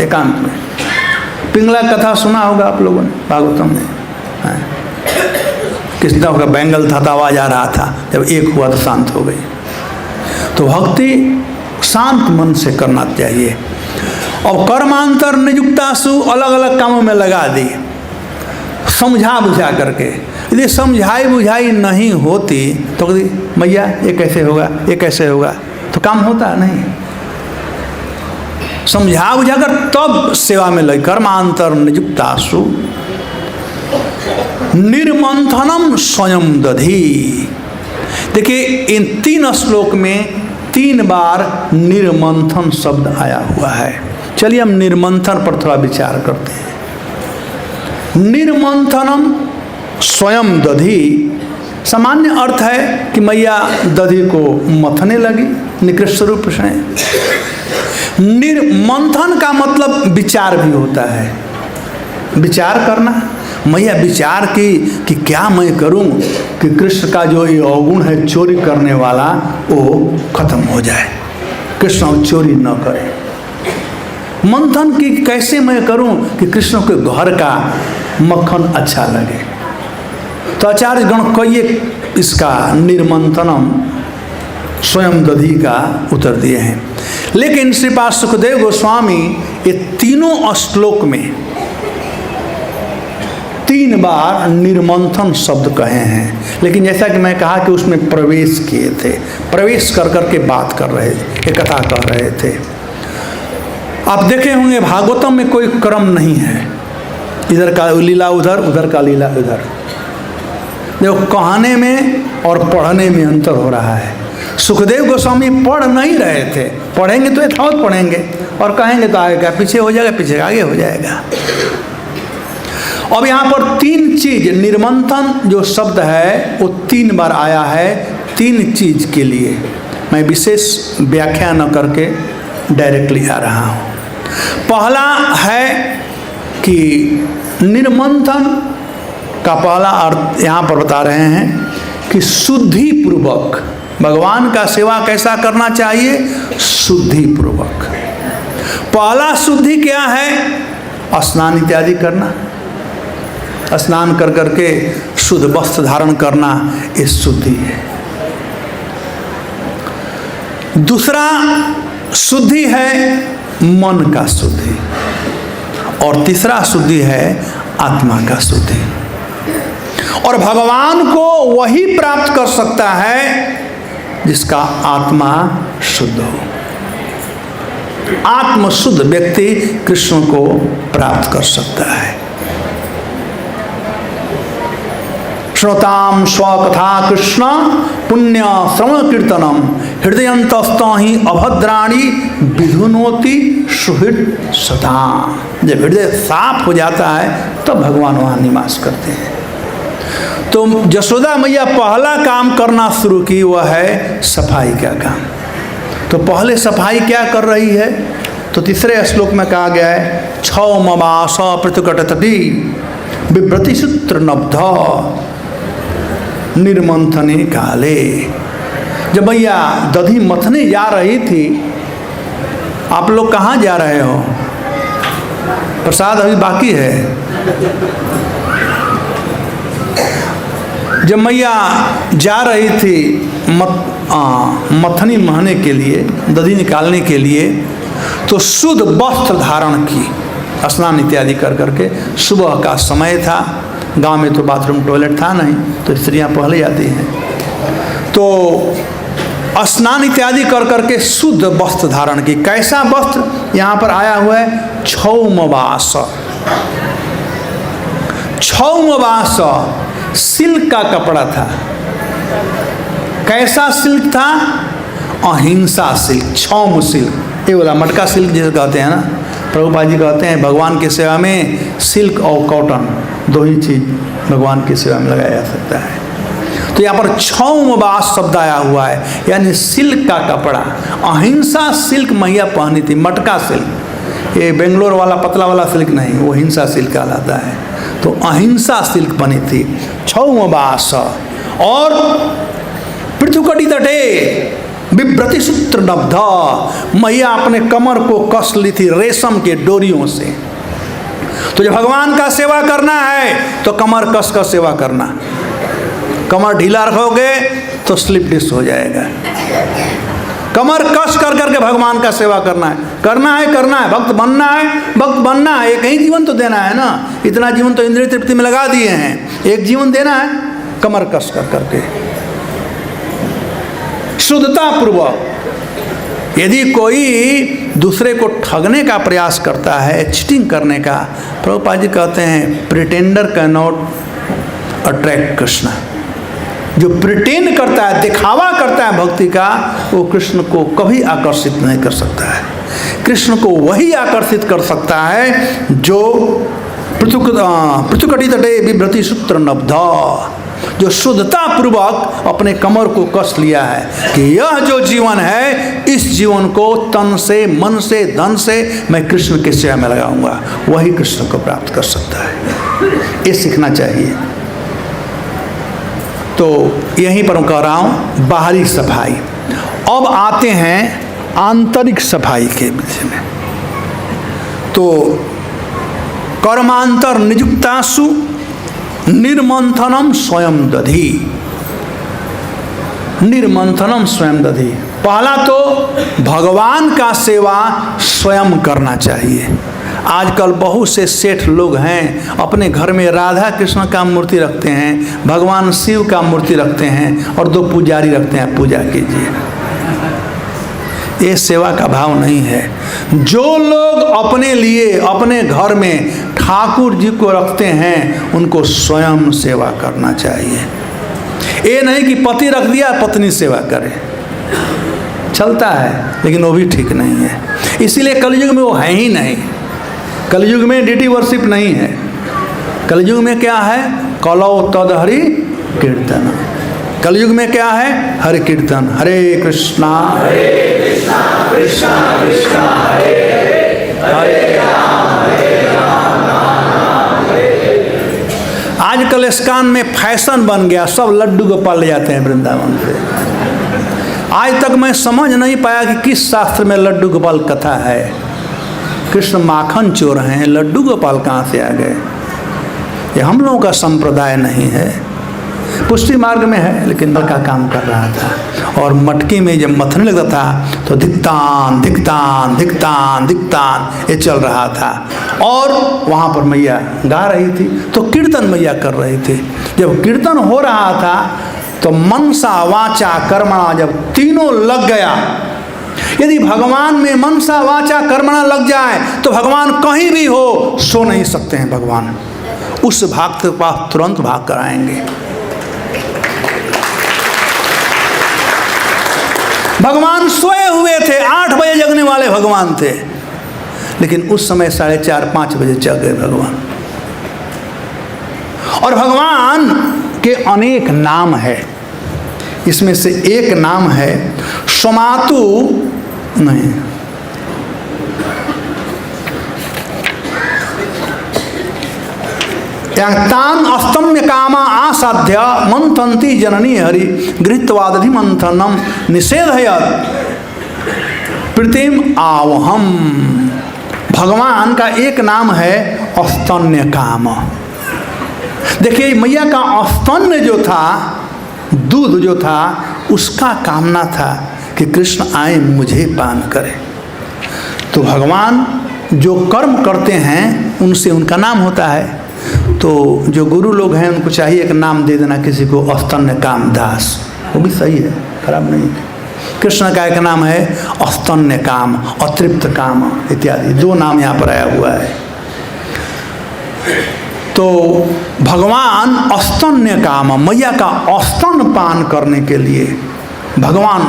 एकांत में। पिंगला कथा सुना होगा आप लोगों ने, भागवतम में किसना होगा, बैंगल था तो आवाज आ रहा था, जब एक हुआ तो शांत हो गई। तो भक्ति शांत मन से करना चाहिए। और कर्मांतर नियुक्तासु, अलग अलग कामों में लगा दी समझा बुझा करके। यदि समझाई बुझाई नहीं होती तो मैया ये कैसे होगा, ये कैसे होगा, तो काम होता नहीं। समझा बुझाकर तब सेवा में लगे। कर्मांतर नियुक्तासु निर्मंथनम स्वयं दधी। देखिए इन 3 श्लोक में 3 बार निर्मंथन शब्द आया हुआ है। चलिए हम निर्मंथन पर थोड़ा विचार करते हैं। निर्मंथनम स्वयं दधी, सामान्य अर्थ है कि मैया दधी को मथने लगी निकृष्ट रूप से। निर्मंथन का मतलब विचार भी होता है, विचार करना। मैया विचार की कि क्या मैं करूं कि कृष्ण का जो ये अवगुण है चोरी करने वाला वो खत्म हो जाए, कृष्ण चोरी न करे। मंथन की कैसे मैं करूं कि कृष्ण के घर का मक्खन अच्छा लगे। तो आचार्य गण कई इसका निर्मंथनम स्वयं दधी का उत्तर दिए हैं। लेकिन श्रीपाद सुखदेव गोस्वामी ये तीनों श्लोक में 3 बार निर्मंथन शब्द कहे हैं। लेकिन जैसा कि मैं कहा कि उसमें प्रवेश किए थे, प्रवेश कर करके बात कर रहे थे, कथा कह रहे थे। आप देखे होंगे भागवतम में कोई क्रम नहीं है, इधर का लीला उधर, उधर का लीला इधर। देखो कहने में और पढ़ने में अंतर हो रहा है। सुखदेव गोस्वामी पढ़ नहीं रहे थे, पढ़ेंगे तो यथावत पढ़ेंगे और कहेंगे तो आगे का पीछे हो जाएगा, पीछे आगे हो जाएगा। अब यहाँ पर 3 चीज, निर्मंथन जो शब्द है वो 3 बार आया है 3 चीज के लिए। मैं विशेष व्याख्या न करके डायरेक्टली आ रहा हूँ। पहला है कि निर्मंथन का पहला अर्थ यहाँ पर बता रहे हैं कि शुद्धि पूर्वक भगवान का सेवा कैसा करना चाहिए, शुद्धि पूर्वक। पहला शुद्धि क्या है, स्नान इत्यादि करना, स्नान कर करके शुद्ध वस्त्र धारण करना, ये शुद्धि है। दूसरा शुद्धि है मन का शुद्धि, और तीसरा शुद्धि है आत्मा का शुद्धि। और भगवान को वही प्राप्त कर सकता है जिसका आत्मा शुद्ध हो। आत्मशुद्ध व्यक्ति कृष्ण को प्राप्त कर सकता है। श्रोताम स्वकथा कृष्ण पुण्य श्रवण कीर्तनम हृदयंतस्ता ही अभद्राणी विधुनोति सुहृद सता। जब हृदय साफ हो जाता है तब तो भगवान वहाँ निवास करते हैं। तो यशोदा मैया पहला काम करना शुरू की, वह है सफाई का काम। तो पहले सफाई क्या कर रही है, तो तीसरे श्लोक में कहा गया है क्षौमवास पृथुकटतटी बिभ्रति सूत्र नब्ध निर्मंथने काले। जब मैया दधी मथने जा रही थी, आप लोग कहाँ जा रहे हो? प्रसाद अभी बाकी है। जब मैया जा रही थी मथनी महने के लिए, दधी निकालने के लिए, तो शुद्ध वस्त्र धारण की, स्नान इत्यादि कर करके। सुबह का समय था, गांव में तो बाथरूम टॉयलेट था नहीं, तो स्त्रियां पहले जाती हैं। तो स्नान इत्यादि कर करके शुद्ध वस्त्र धारण की। कैसा वस्त्र? यहाँ पर आया हुआ है क्षौमवास। क्षौमवास सिल्क का कपड़ा था। कैसा सिल्क था? अहिंसा सिल्क, क्षौम सिल्क, ये वाला मटका सिल्क जिसे कहते हैं ना। प्रभुपाद जी कहते हैं भगवान की सेवा में सिल्क और कॉटन दो ही चीज भगवान की सेवा में लगाया जा सकता है। तो यहाँ पर क्षौमवास शब्द आया हुआ है, यानी सिल्क का कपड़ा। अहिंसा सिल्क मैया पहनी थी, मटका सिल्क, ये बेंगलोर वाला पतला वाला सिल्क नहीं, वो हिंसा सिल्क कहलाता है। तो अहिंसा सिल्क बनी थी, क्षौमवास। और पृथुकटी तटे बिभ्रति सूत्र नब्ध, मैया अपने कमर को कस ली थी रेशम के डोरियों से। तो जब भगवान का सेवा करना है तो कमर कस कर सेवा करना। कमर ढीला रखोगे तो स्लिप डिस्क हो जाएगा। कमर कस कर करके भगवान का सेवा करना है, करना है, करना है। भक्त बनना है, भक्त बनना है। एक ही जीवन तो देना है ना, इतना जीवन तो इंद्रिय तृप्ति में लगा दिए हैं, एक जीवन देना है, कमर कस कर करके शुद्धता पूर्वक। यदि कोई दूसरे को ठगने का प्रयास करता है, चीटिंग करने का, प्रभुपाद जी कहते हैं pretender can not attract Krishna. जो प्रिटेंड करता है, दिखावा करता है भक्ति का, वो कृष्ण को कभी आकर्षित नहीं कर सकता है। कृष्ण को वही आकर्षित कर सकता है जो पृथुकटी तटे बिभ्रति सूत्र नब्ध, जो शुद्धता पूर्वक अपने कमर को कस लिया है कि यह जो जीवन है, इस जीवन को तन से, मन से, धन से मैं कृष्ण के सेवा में लगाऊंगा, वही कृष्ण को प्राप्त कर सकता है। ये सीखना चाहिए। तो यहीं पर मैं कह रहा हूँ बाहरी सफाई। अब आते हैं आंतरिक सफाई के विषय में। तो कर्मांतर निजुक्तासु निर्मंथनम स्वयं दधी। निर्मंथनम स्वयं दधी। पहला तो भगवान का सेवा स्वयं करना चाहिए। आजकल बहुत से सेठ लोग हैं, अपने घर में राधा कृष्ण का मूर्ति रखते हैं, भगवान शिव का मूर्ति रखते हैं और 2 पुजारी रखते हैं, पूजा कीजिए। ये सेवा का भाव नहीं है। जो लोग अपने लिए अपने घर में ठाकुर जी को रखते हैं, उनको स्वयं सेवा करना चाहिए। ये नहीं कि पति रख दिया पत्नी सेवा करे, चलता है लेकिन वो भी ठीक नहीं है। इसीलिए कलयुग में वो है ही नहीं। कलयुग में डिटी वर्शिप नहीं है। कलयुग में क्या है? कलौ तद हरि कीर्तन। कलयुग में क्या है? हरि कीर्तन। हरे कृष्णा कृष्णा कृष्णा हरे हरे राम राम हरे। आजकल इस्कान में फैशन बन गया, सब लड्डू गोपाल ले जाते हैं वृंदावन से। आज तक मैं समझ नहीं पाया कि किस शास्त्र में लड्डू गोपाल कथा है। कृष्ण माखन चोर हैं, लड्डू गोपाल कहाँ से आ गए? ये हम लोगों का संप्रदाय नहीं है। पुष्टि मार्ग में है लेकिन बड़का काम कर रहा था। और मटकी में जब मथने लगता था तो धिक्तान धिक्तान धिक्तान धिक्तान ये चल रहा था। और वहाँ पर मैया गा रही थी तो कीर्तन मैया कर रही थी। जब कीर्तन हो रहा था तो मनसा वाचा कर्मणा जब तीनों लग गया। यदि भगवान में मनसा वाचा कर्मणा लग जाए तो भगवान कहीं भी हो, सो नहीं सकते हैं। भगवान उस भक्त के पास तुरंत भाग कर आएंगे। भगवान सोए हुए थे, 8 बजे जगने वाले भगवान थे, लेकिन उस समय 4:30-5 बजे जग गए भगवान। और भगवान के अनेक नाम है, इसमें से एक नाम है सोमातु नहीं तान अस्तम्य कामा आसाध्य मंथन्ति जननी हरि गृहीत्वादधि मंथनम निषेधयत् प्रीतिम आवहम। भगवान का एक नाम है अस्तन्य काम। देखिए मैया का अस्तन्य जो था, दूध जो था, उसका कामना था कि कृष्ण आए मुझे पान करें। तो भगवान जो कर्म करते हैं उनसे उनका नाम होता है। तो जो गुरु लोग हैं उनको चाहिए एक नाम दे देना किसी को, अस्तन्य काम दास, वो भी सही है, खराब नहीं। कृष्ण का एक नाम है अस्तन्य काम, अतृप्त काम इत्यादि, दो नाम यहाँ पर आया हुआ है। तो भगवान अस्तन्य काम, मैया का अस्तन पान करने के लिए भगवान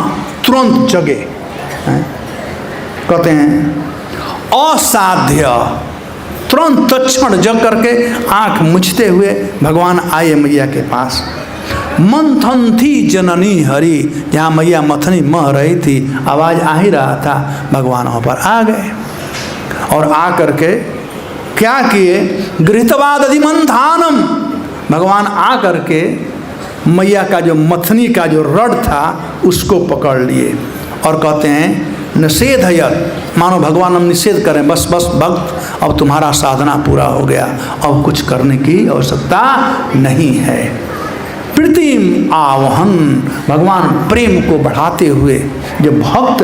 तुरंत जगे। कहते हैं असाध्य, तुरंत तत्क्षण जग करके आंख मुछते हुए भगवान आए मैया के पास। मंथन्ति जननी हरि, जहाँ मैया मथनी मह रही थी, आवाज़ आ ही रहा था, भगवान वहाँ पर आ गए और आ करके क्या किए, गृहीत्वादधि मंथानम, भगवान आ करके मैया का जो मथनी का जो रड था उसको पकड़ लिए और कहते हैं निषेधयत्, मानो भगवान हम निषेध करें, बस बस भक्त अब तुम्हारा साधना पूरा हो गया, अब कुछ करने की आवश्यकता नहीं है। प्रीतिम आवहन, भगवान प्रेम को बढ़ाते हुए, जब भक्त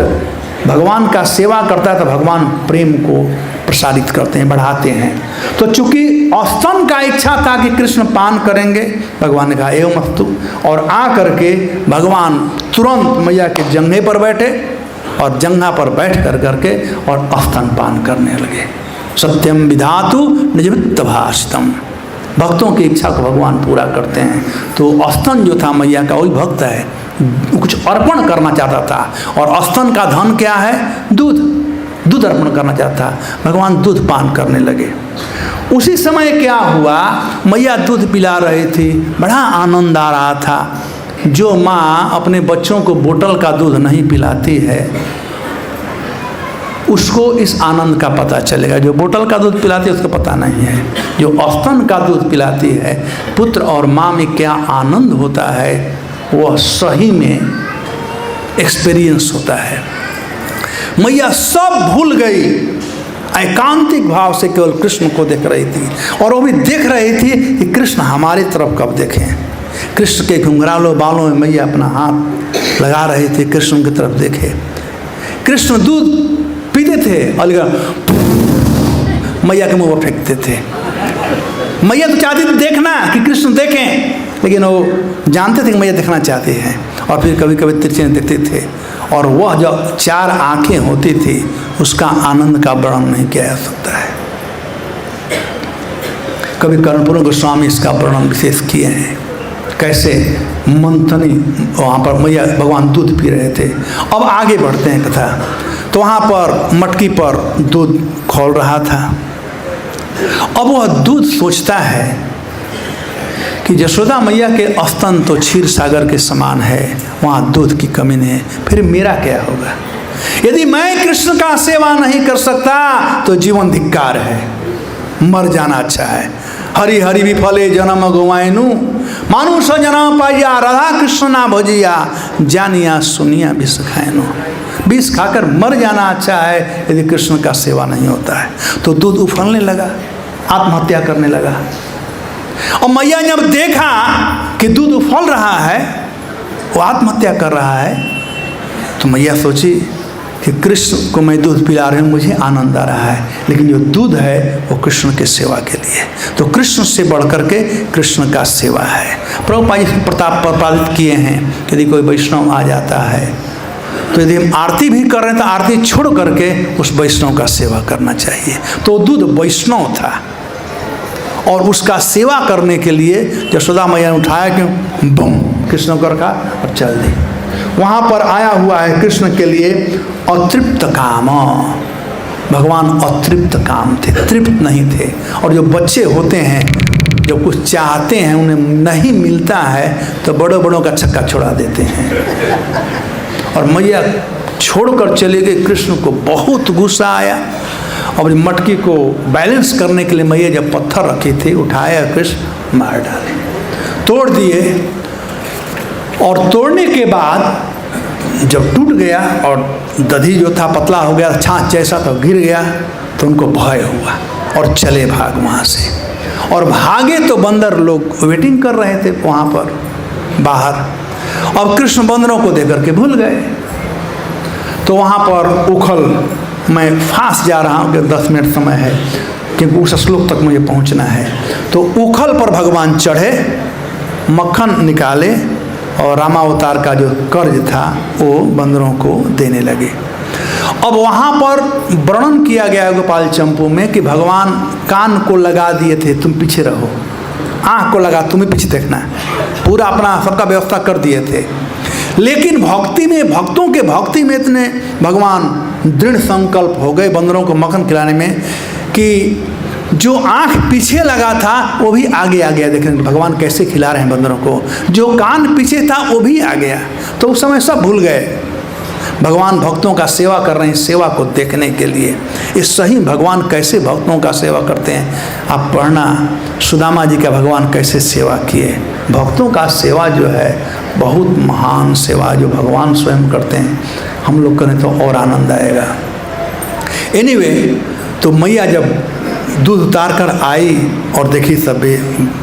भगवान का सेवा करता है तो भगवान प्रेम को प्रसारित करते हैं, बढ़ाते हैं। तो चूंकि अस्तन का इच्छा था कि कृष्ण पान करेंगे, भगवान ने कहा एवं अस्तु, और आ करके भगवान तुरंत मैया के जंघे पर बैठे और जंघा पर बैठ कर करके और अस्तन पान करने लगे। सत्यम विधातु निजवित्त भाषितम, भक्तों की इच्छा को भगवान पूरा करते हैं। तो अस्तन जो था मैया का, वही भक्त है, कुछ अर्पण करना चाहता था, और अस्तन का धन क्या है, दूध, दूध अर्पण करना चाहता, भगवान दूध पान करने लगे। उसी समय क्या हुआ, मैया दूध पिला रही थी, बड़ा आनंद आ रहा था। जो माँ अपने बच्चों को बोतल का दूध नहीं पिलाती है उसको इस आनंद का पता चलेगा, जो बोतल का दूध पिलाती है उसको पता नहीं है। जो अस्तन का दूध पिलाती है, पुत्र और माँ में क्या आनंद होता है वह सही में एक्सपीरियंस होता है। मैया सब भूल गई, एकांतिक भाव से केवल कृष्ण को देख रही थी, और वो भी देख रही थी कि कृष्ण हमारी तरफ कब देखें। कृष्ण के घुंघराले बालों में मैया अपना हाथ लगा रहे थे, कृष्ण की तरफ देखे। कृष्ण दूध पीते थे और मैया के मुंह पर फेंकते थे। मैया तो चाहती थी देखना कि कृष्ण देखें, लेकिन वो जानते थे कि मैया देखना चाहती हैं, और फिर कभी कभी तिरछे देखते थे, और वह जो चार आंखें होती थी उसका आनंद का वर्णन नहीं किया जा सकता है। कभी कर्णपुर गोस्वामी इसका वर्णन विशेष किए हैं, कैसे मंथनी वहाँ पर मैया भगवान दूध पी रहे थे। अब आगे बढ़ते हैं कथा। तो वहाँ पर मटकी पर दूध खौल रहा था। अब वह दूध सोचता है कि यशोदा मैया के स्तन तो क्षीर सागर के समान है, वहाँ दूध की कमी नहीं है, फिर मेरा क्या होगा। यदि मैं कृष्ण का सेवा नहीं कर सकता तो जीवन धिक्कार है, मर जाना अच्छा है। हरि हरि विफले जन्म गवाएनु, मानुष जन्म पाइया, राधा कृष्ण ना भजिया, जानिया सुनिया विष खाएनु। विष खाकर मर जाना अच्छा है यदि कृष्ण का सेवा नहीं होता है। तो दूध उफलने लगा, आत्महत्या करने लगा। और मैया ने जब देखा कि दूध उफल रहा है, वो आत्महत्या कर रहा है, तो मैया सोची कि कृष्ण को मैं दूध पिला रही हूँ, मुझे आनंद आ रहा है, लेकिन जो दूध है वो कृष्ण के सेवा के लिए। तो कृष्ण से बढ़ करके कृष्ण का सेवा है। प्रभुपाद जी प्रताप प्रतिपादित किए हैं कि यदि कोई वैष्णव आ जाता है तो यदि हम आरती भी कर रहे हैं तो आरती छोड़ करके उस वैष्णव का सेवा करना चाहिए। तो दूध वैष्णव था, और उसका सेवा करने के लिए यशोदा मैया ने उठाया कि बम कृष्ण को रखा और चल दी। वहाँ पर आया हुआ है कृष्ण के लिए अतृप्त काम। भगवान अतृप्त काम थे, तृप्त नहीं थे। और जो बच्चे होते हैं जब कुछ चाहते हैं उन्हें नहीं मिलता है तो बड़ों बड़ों का छक्का छोड़ा देते हैं। और मैया छोड़कर चले गए। कृष्ण को बहुत गुस्सा आया और मटकी को बैलेंस करने के लिए मैया जब पत्थर रखे थे, उठाया कृष्ण मार डाले, तोड़ दिए। और तोड़ने के बाद जब टूट गया और दधी जो था पतला हो गया, छाछ जैसा तो गिर गया, तो उनको भय हुआ और चले भाग वहाँ से। और भागे तो बंदर लोग वेटिंग कर रहे थे वहाँ पर बाहर। अब कृष्ण बंदरों को देकर के भूल गए। तो वहाँ पर उखल, मैं फास्ट जा रहा हूँ कि 10 मिनट समय है, क्योंकि उस श्लोक तक मुझे पहुँचना है। तो उखल पर भगवान चढ़े, मक्खन निकाले और रामावतार का जो कर्ज था वो बंदरों को देने लगे। अब वहाँ पर वर्णन किया गया है गोपाल चंपू में कि भगवान कान को लगा दिए थे, तुम पीछे रहो, आँख को लगा तुम्हें पीछे देखना, पूरा अपना सबका व्यवस्था कर दिए थे। लेकिन भक्ति में, भक्तों के भक्ति में इतने भगवान दृढ़ संकल्प हो गए बंदरों को मक्खन खिलाने में कि जो आँख पीछे लगा था वो भी आगे आ गया, देखने भगवान कैसे खिला रहे हैं बंदरों को। जो कान पीछे था वो भी आ गया। तो उस समय सब भूल गए, भगवान भक्तों का सेवा कर रहे हैं, सेवा को देखने के लिए। इस सही भगवान कैसे भक्तों का सेवा करते हैं, आप पढ़ना सुदामा जी का भगवान कैसे सेवा किए। भक्तों का सेवा जो है बहुत महान सेवा, जो भगवान स्वयं करते हैं, हम लोग करें तो और आनंद आएगा। एनीवे, तो मैया जब दूध उतार कर आई और देखी सब,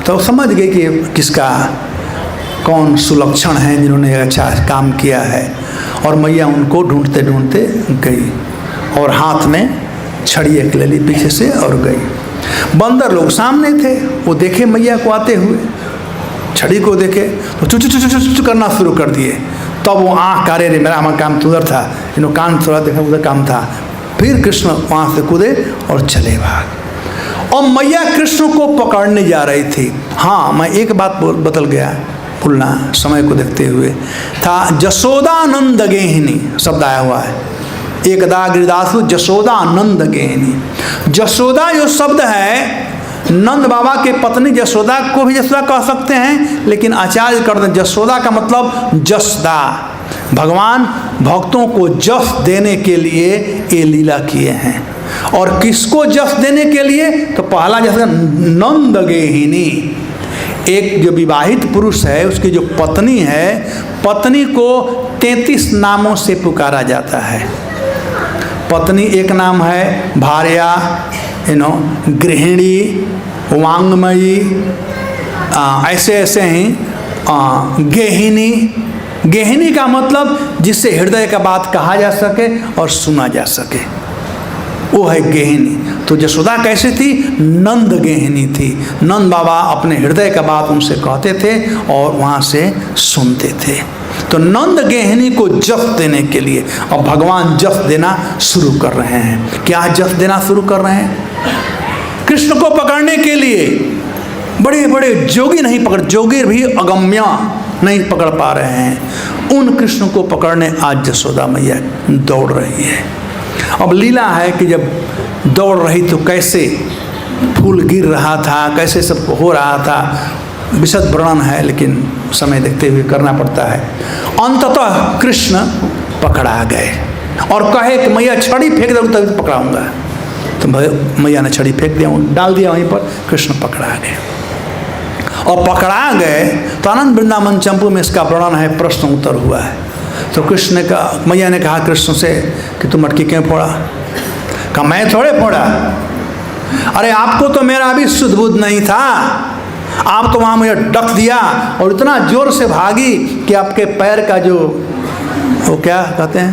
तो समझ गई कि किसका कौन सुलक्षण है जिन्होंने अच्छा काम किया है। और मैया उनको ढूंढते ढूंढते गई और हाथ में छड़ी एक ले ली पीछे से और गई। बंदर लोग सामने थे, वो देखे मैया को आते हुए, छड़ी को देखे तो चुचु चुचु चुचु करना शुरू कर दिए। तब वो आँख कारे रे, मेरा हमारा काम उधर था, इन्होंने कान थोड़ा देखा उधर काम था। फिर कृष्ण वहाँ से कूदे और चले भाग। और मैया कृष्ण को पकड़ने जा रही थी। हाँ, मैं एक बात बदल गया, भूलना समय को देखते हुए था, जसोदानंद गेहिनी शब्द आया हुआ है। एकदा गिरिदासु जसोदानंद गेहिनी। जसोदा जो शब्द है, नंद बाबा के पत्नी जसोदा को भी जसोदा कह सकते हैं, लेकिन आचार्य करते हैं जसोदा का मतलब जसदा। भगवान भक्तों को जस देने के लिए ये लीला किए हैं। और किसको जस देने के लिए, तो पहला जस नंद गेहिनी। एक जो विवाहित पुरुष है, उसकी जो पत्नी है, पत्नी को 33 नामों से पुकारा जाता है। पत्नी एक नाम है, भार्या, गृहिणी, वांगमयी, ऐसे ऐसे ही गेहिनी। गेहिनी का मतलब जिससे हृदय का बात कहा जा सके और सुना जा सके, वो है गेहिनी। तो जसोदा कैसे थी, नंद गेहिनी थी। नंद बाबा अपने हृदय का बात उनसे कहते थे और वहाँ से सुनते थे। तो नंद गेहिनी को जस देने के लिए अब भगवान जस देना शुरू कर रहे हैं। क्या जस देना शुरू कर रहे हैं? कृष्ण को पकड़ने के लिए बड़े बड़े जोगी नहीं पकड़, जोगी भी अगम्य नहीं पकड़ पा रहे हैं। उन कृष्ण को पकड़ने आज जसोदा मैया दौड़ रही है। अब लीला है कि जब दौड़ रही तो कैसे फूल गिर रहा था, कैसे सब हो रहा था, विशद वर्णन है, लेकिन समय देखते हुए करना पड़ता है। अंततः कृष्ण पकड़ा गए और कहे कि मैया छड़ी फेंक दो तभी पकड़ाऊंगा। तो मैया ने छड़ी फेंक दिया, डाल दिया वहीं पर, कृष्ण पकड़ा गए। और पकड़ा गए तो आनंद वृंदावन चंपू में इसका वर्णन है, प्रश्न उत्तर हुआ है। तो कृष्ण का, मैया ने कहा कृष्ण से कि तुम मटकी क्यों फोड़ा? कहा मैं थोड़े फोड़ा, अरे आपको तो मेरा अभी शुद्ध बुद्ध नहीं था, आप तो वहाँ मुझे डक दिया और इतना जोर से भागी कि आपके पैर का जो वो क्या कहते हैं,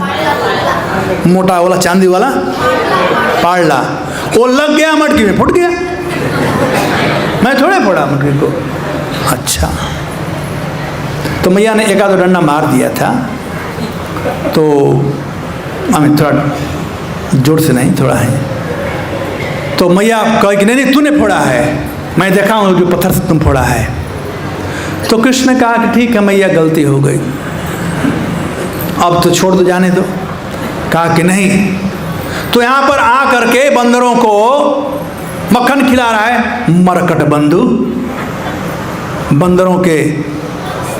मोटा वाला चांदी वाला पाड़ला, वो लग गया मटकी में, फूट गया। मैं थोड़े फोड़ा मटकी को। अच्छा, तो मैया ने एक आध डंडा मार दिया था, तो हमें थोड़ा जोर से नहीं, थोड़ा है। तो मैया कहे कि नहीं तूने फोड़ा है, मैं देखा हूँ जो पत्थर से तुम फोड़ा है। तो कृष्ण ने कहा कि ठीक है मैया, गलती हो गई, अब तो छोड़ दो, जाने दो। कहा कि नहीं, तो यहाँ पर आ करके बंदरों को मक्खन खिला रहा है, मरकट बंधु बंदरों के।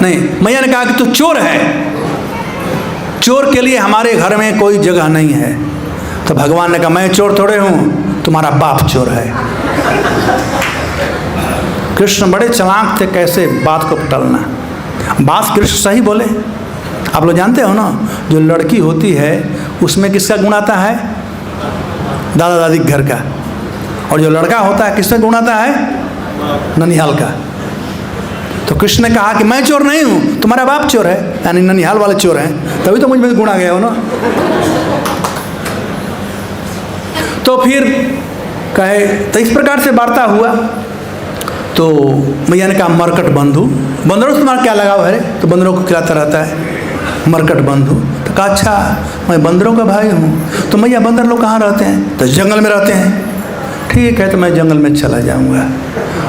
नहीं, मैया ने कहा कि तू चोर है, चोर के लिए हमारे घर में कोई जगह नहीं है। तो भगवान ने कहा मैं चोर थोड़े हूँ, तुम्हारा बाप चोर है। कृष्ण बड़े चालाक थे, कैसे बात को टलना। बात कृष्ण सही बोले। आप लोग जानते हो ना, जो लड़की होती है उसमें किसका गुण आता है? दादा दादी के घर का। और जो लड़का होता है किसका गुण आता है? ननिहाल का। तो कृष्ण ने कहा कि मैं चोर नहीं हूं, तुम्हारा बाप चोर है, यानी ननिहाल वाले चोर हैं, तभी तो मुझ में गुण आ गया हो ना। तो फिर कहे, तो इस प्रकार से वार्ता हुआ। तो मैया ने कहा मरकट बंधु, बंदरों से तुम्हारा क्या लगाव है? तो बंदरों को खिलाता रहता है, मरकट बंधु। तो कहा अच्छा मैं बंदरों का भाई हूँ। तो मैया बंदर लोग कहाँ रहते हैं? तो जंगल में रहते हैं। ठीक है, तो मैं जंगल में चला जाऊँगा।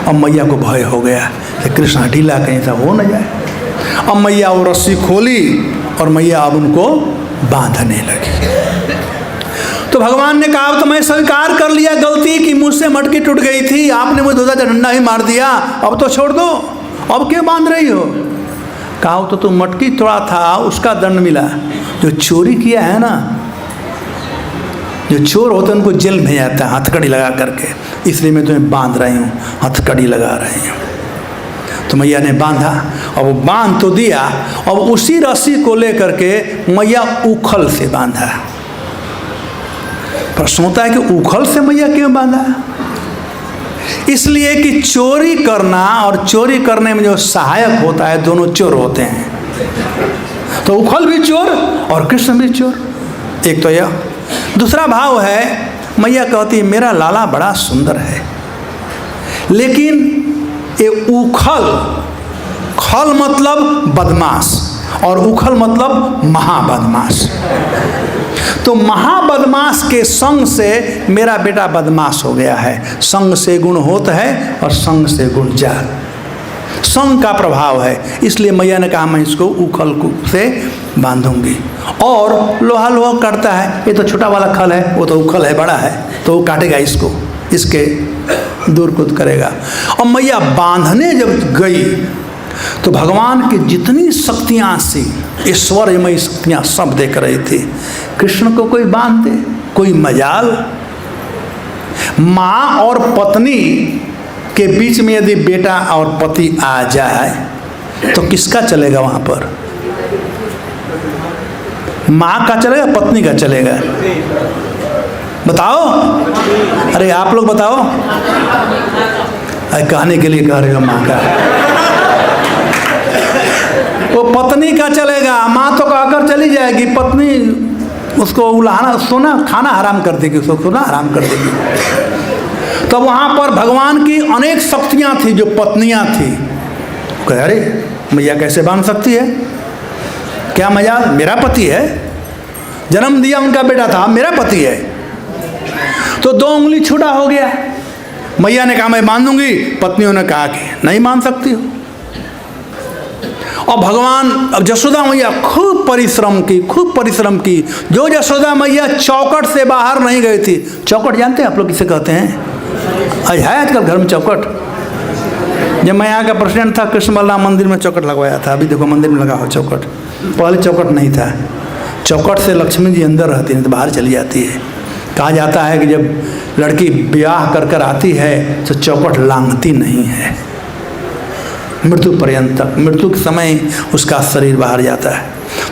अब मैया को भय हो गया कि कृष्ण ढीला कहीं सा हो न जाए। अब मैया वो रस्सी खोली और मैया अब उनको बांधने लगी। तो भगवान ने कहा तो मैं स्वीकार कर लिया गलती कि मुझसे मटकी टूट गई थी, आपने मुझे धोधा डंडा ही मार दिया, अब तो छोड़ दो, अब क्यों बांध रही हो? कहा तो तुम मटकी तोड़ा था उसका दंड मिला, जो चोरी किया है ना, जो चोर होते हैं उनको जेल भेज जाता है हथकड़ी लगा करके, इसलिए मैं तुम्हें बांध रही हूँ, हथकड़ी लगा रही हूँ। तो मैया ने बांधा, अब वो बांध तो दिया, अब उसी रस्सी को लेकर के मैया उखल से बांधा। प्रश्न होता है कि उखल से मैया क्यों बांधा? इसलिए कि चोरी करना और चोरी करने में जो सहायक होता है दोनों चोर होते हैं। तो उखल भी चोर और कृष्ण भी चोर, एक तो यह। दूसरा भाव है, मैया कहती मेरा लाला बड़ा सुंदर है, लेकिन ये उखल, खल मतलब बदमाश और उखल मतलब महाबदमाश। तो महाबदमाश के संग से मेरा बेटा बदमाश हो गया है। संग से गुण होता है और संग से गुण जात, संग का प्रभाव है। इसलिए मैया ने कहा मैं इसको उखल से बांधूंगी। और लोहा लोहा काटता है, ये तो छोटा वाला खल है, वो तो उखल है, बड़ा है, तो वो काटेगा इसको, इसके दूर कूद करेगा। और मैया बांधने जब गई तो भगवान की जितनी शक्तियाँ सी, ईश्वरमयी शक्तियाँ सब देख रही थी। कृष्ण को कोई बांध दे, कोई मजाल। माँ और पत्नी के बीच में यदि बेटा और पति आ जाए तो किसका चलेगा वहाँ पर? माँ का चलेगा, पत्नी का चलेगा? बताओ, अरे आप लोग बताओ। अरे कहने के लिए कह रहे हो माँ का, वो पत्नी का चलेगा। माँ तो कहकर चली जाएगी, पत्नी उसको उलाना, सोना खाना हराम कर देगी, उसको सोना हराम कर देगी। तो वहाँ पर भगवान की अनेक शक्तियाँ थी जो पत्नियाँ थी। कह अरे मैया कैसे बांध सकती है? क्या मजाल, मेरा पति है, जन्म दिया उनका बेटा था, मेरा पति है। तो 2 उंगली छूटा हो गया। मैया ने कहा मैं बांधूंगी, पत्नियों ने कहा कि नहीं बांध सकती हो। और भगवान, अब यशोदा मैया खूब परिश्रम की। जो यशोदा मैया चौकट से बाहर नहीं गई थी। चौकट जानते हैं आप लोग किसे कहते हैं? है आजकल घर में चौकट। जब मैं यहाँ का प्रेसिडेंट था, कृष्ण बलराम मंदिर में चौकट लगवाया था। अभी देखो मंदिर में लगा हो चौकट, पहले चौकट नहीं था। चौकट से लक्ष्मी जी अंदर रहती नहीं तो बाहर चली जाती है। कहा जाता है कि जब लड़की ब्याह कर कर आती है तो चौकट लांघती नहीं है मृत्यु पर्यंत तक, मृत्यु के समय उसका शरीर बाहर जाता है।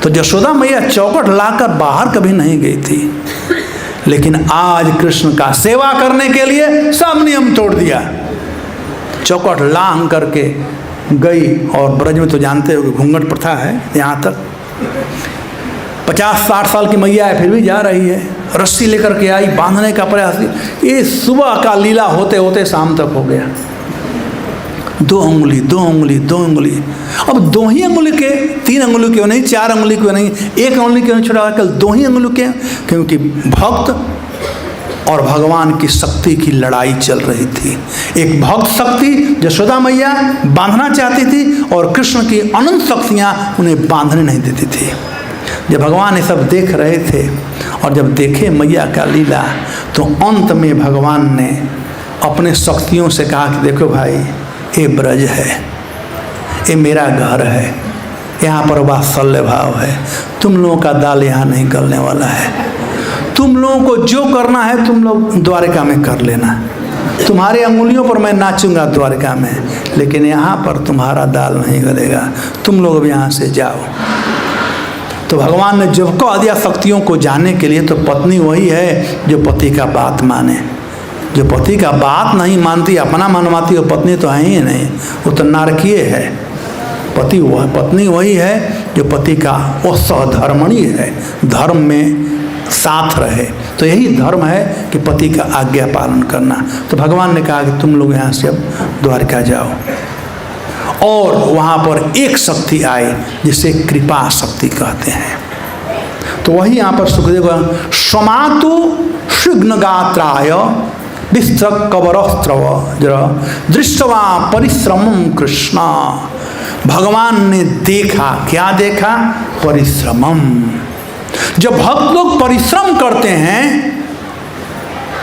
तो यशोदा मैया चौकट लाकर बाहर कभी नहीं गई थी, लेकिन आज कृष्ण का सेवा करने के लिए सब नियम तोड़ दिया, चौकट लांघ करके गई। और ब्रज में तो जानते हो कि घूंघट प्रथा है, यहाँ तक 50-60 साल की मैया है फिर भी जा रही है, रस्सी लेकर के आई, बांधने का प्रयास। ये सुबह का लीला होते होते शाम तक हो गया। 2 उंगली। अब 2 ही उंगली के, 3 उंगली क्यों नहीं, 4 उंगली क्यों नहीं, 1 उंगली क्यों नहीं छोड़ा, कल 2 ही उंगली क्यों? क्योंकि भक्त और भगवान की शक्ति की लड़ाई चल रही थी। एक भक्त शक्ति यशोदा मैया बांधना चाहती थी और कृष्ण की अनंत शक्तियाँ उन्हें बांधने नहीं देती थी। जब भगवान ये सब देख रहे थे और जब देखे मैया का लीला, तो अंत में भगवान ने अपने शक्तियों से कहा कि देखो भाई, ये ब्रज है, ये मेरा घर है, यहाँ पर वात्सल्य भाव है, तुम लोगों का दाल यहाँ नहीं गलने वाला है। तुम लोगों को जो करना है तुम लोग द्वारिका में कर लेना, तुम्हारी अंगुलियों पर मैं नाचूंगा द्वारिका में, लेकिन यहाँ पर तुम्हारा दाल नहीं गलेगा, तुम लोग अब यहाँ से जाओ। तो भगवान ने जब को दिया शक्तियों को जानने के लिए, तो पत्नी वही है जो पति का बात माने। जो पति का बात नहीं मानती, अपना मनवाती, वो पत्नी तो है ही नहीं, वो तो नारकीय है। पत्नी वही है जो पति का वो सहधर्मणी है, धर्म में साथ रहे। तो यही धर्म है कि पति का आज्ञा पालन करना। तो भगवान ने कहा कि तुम लोग यहाँ से अब द्वारिका जाओ। और वहाँ पर एक शक्ति आई जिसे कृपा शक्ति कहते हैं। तो वही यहाँ पर सुखदेव समातु शीघ्नगात्राय विस्त्रक कबरस्त्रव दृष्टवा परिश्रमम कृष्ण। भगवान ने देखा, क्या देखा? परिश्रमम। जब भक्त लोग परिश्रम करते हैं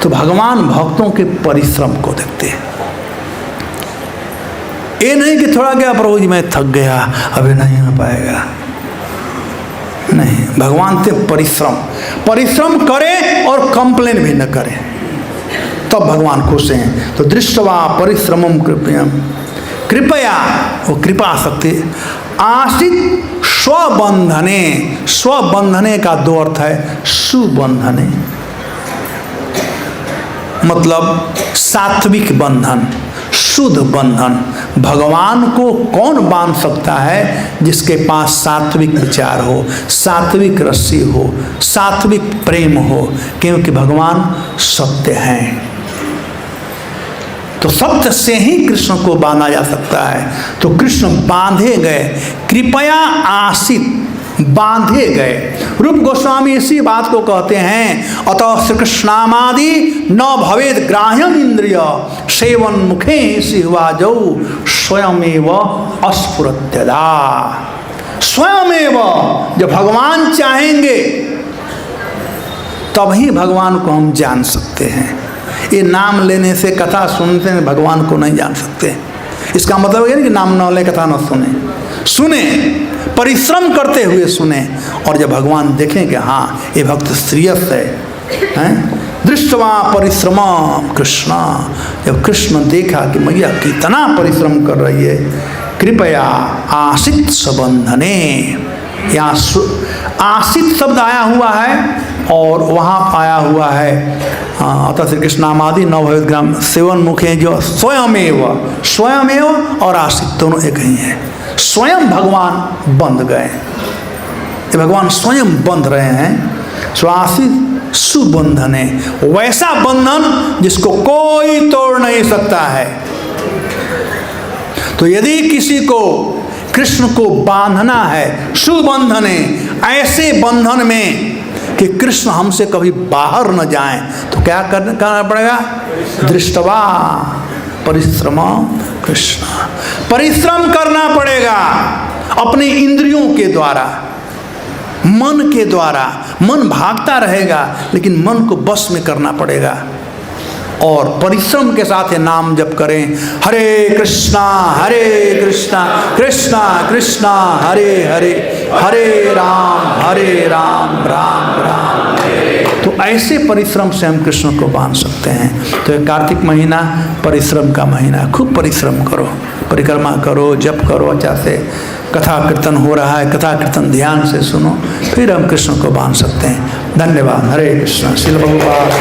तो भगवान भक्तों के परिश्रम को देखते हैं। ये नहीं कि थोड़ा क्या प्रभु जी मैं थक गया, अभी नहीं हो पाएगा, नहीं। भगवान से परिश्रम करें और कंप्लेन भी न करें, तब भगवान खुश हैं। तो दृष्टवा परिश्रमम कृपया, वो कृपा शक्ति आशित स्वबंधने। स्वबंधने का दो अर्थ है, सुबंधने मतलब सात्विक बंधन, शुद्ध बंधन। भगवान को कौन बांध सकता है? जिसके पास सात्विक विचार हो, सात्विक रस्सी हो, सात्विक प्रेम हो, क्योंकि भगवान सत्य हैं। तो सत्य से ही कृष्ण को बांधा जा सकता है। तो कृष्ण बांधे गए, कृपया आशित बांधे गए। रूप गोस्वामी इसी बात को कहते हैं, अतः श्री कृष्णामादि न भवेद ग्राह्यम इंद्रिय सेवन मुखे सिहवाजौ स्वयमेव अस्फुरत्यदा। स्वयमेव, जब भगवान चाहेंगे तभी भगवान को हम जान सकते हैं। ये नाम लेने से, कथा सुनते हैं भगवान को नहीं जान सकते। इसका मतलब है कि नाम न ले, कथा न सुने, परिश्रम करते हुए सुने। और जब भगवान देखें कि हाँ ये भक्त सीरियस है, दृष्टवा परिश्रम कृष्ण। जब कृष्ण देखा कि मैया कितना परिश्रम कर रही है, कृपया आशित सबंधने। यहाँ आशित शब्द आया हुआ है और वहाँ आया हुआ है अतः श्री कृष्णामादि नवभवेद ग्राम सेवन मुखे, जो स्वयमेव और आशित दोनों एक ही हैं। स्वयं भगवान बंध गए, ये भगवान स्वयं बंध रहे हैं। स्वासित सुबंधने, वैसा बंधन जिसको कोई तोड़ नहीं सकता है। तो यदि किसी को कृष्ण को बांधना है, सुबंधने, ऐसे बंधन में कि कृष्ण हमसे कभी बाहर न जाएं, तो क्या करना पड़ेगा? दृष्टवा परिश्रम कृष्ण, परिश्रम करना पड़ेगा अपने इंद्रियों के द्वारा, मन के द्वारा। मन भागता रहेगा लेकिन मन को बस में करना पड़ेगा। और परिश्रम के साथ ये नाम जप करें, हरे कृष्णा कृष्णा कृष्णा हरे हरे, हरे राम राम राम। तो ऐसे परिश्रम से हम कृष्ण को बांध सकते हैं। तो कार्तिक महीना परिश्रम का महीना, खूब परिश्रम करो, परिक्रमा करो, जप करो, अच्छा से कथा कीर्तन हो रहा है, कथा कीर्तन ध्यान से सुनो, फिर हम कृष्ण को बांध सकते हैं। धन्यवाद। हरे कृष्ण। श्रील प्रभुपाद।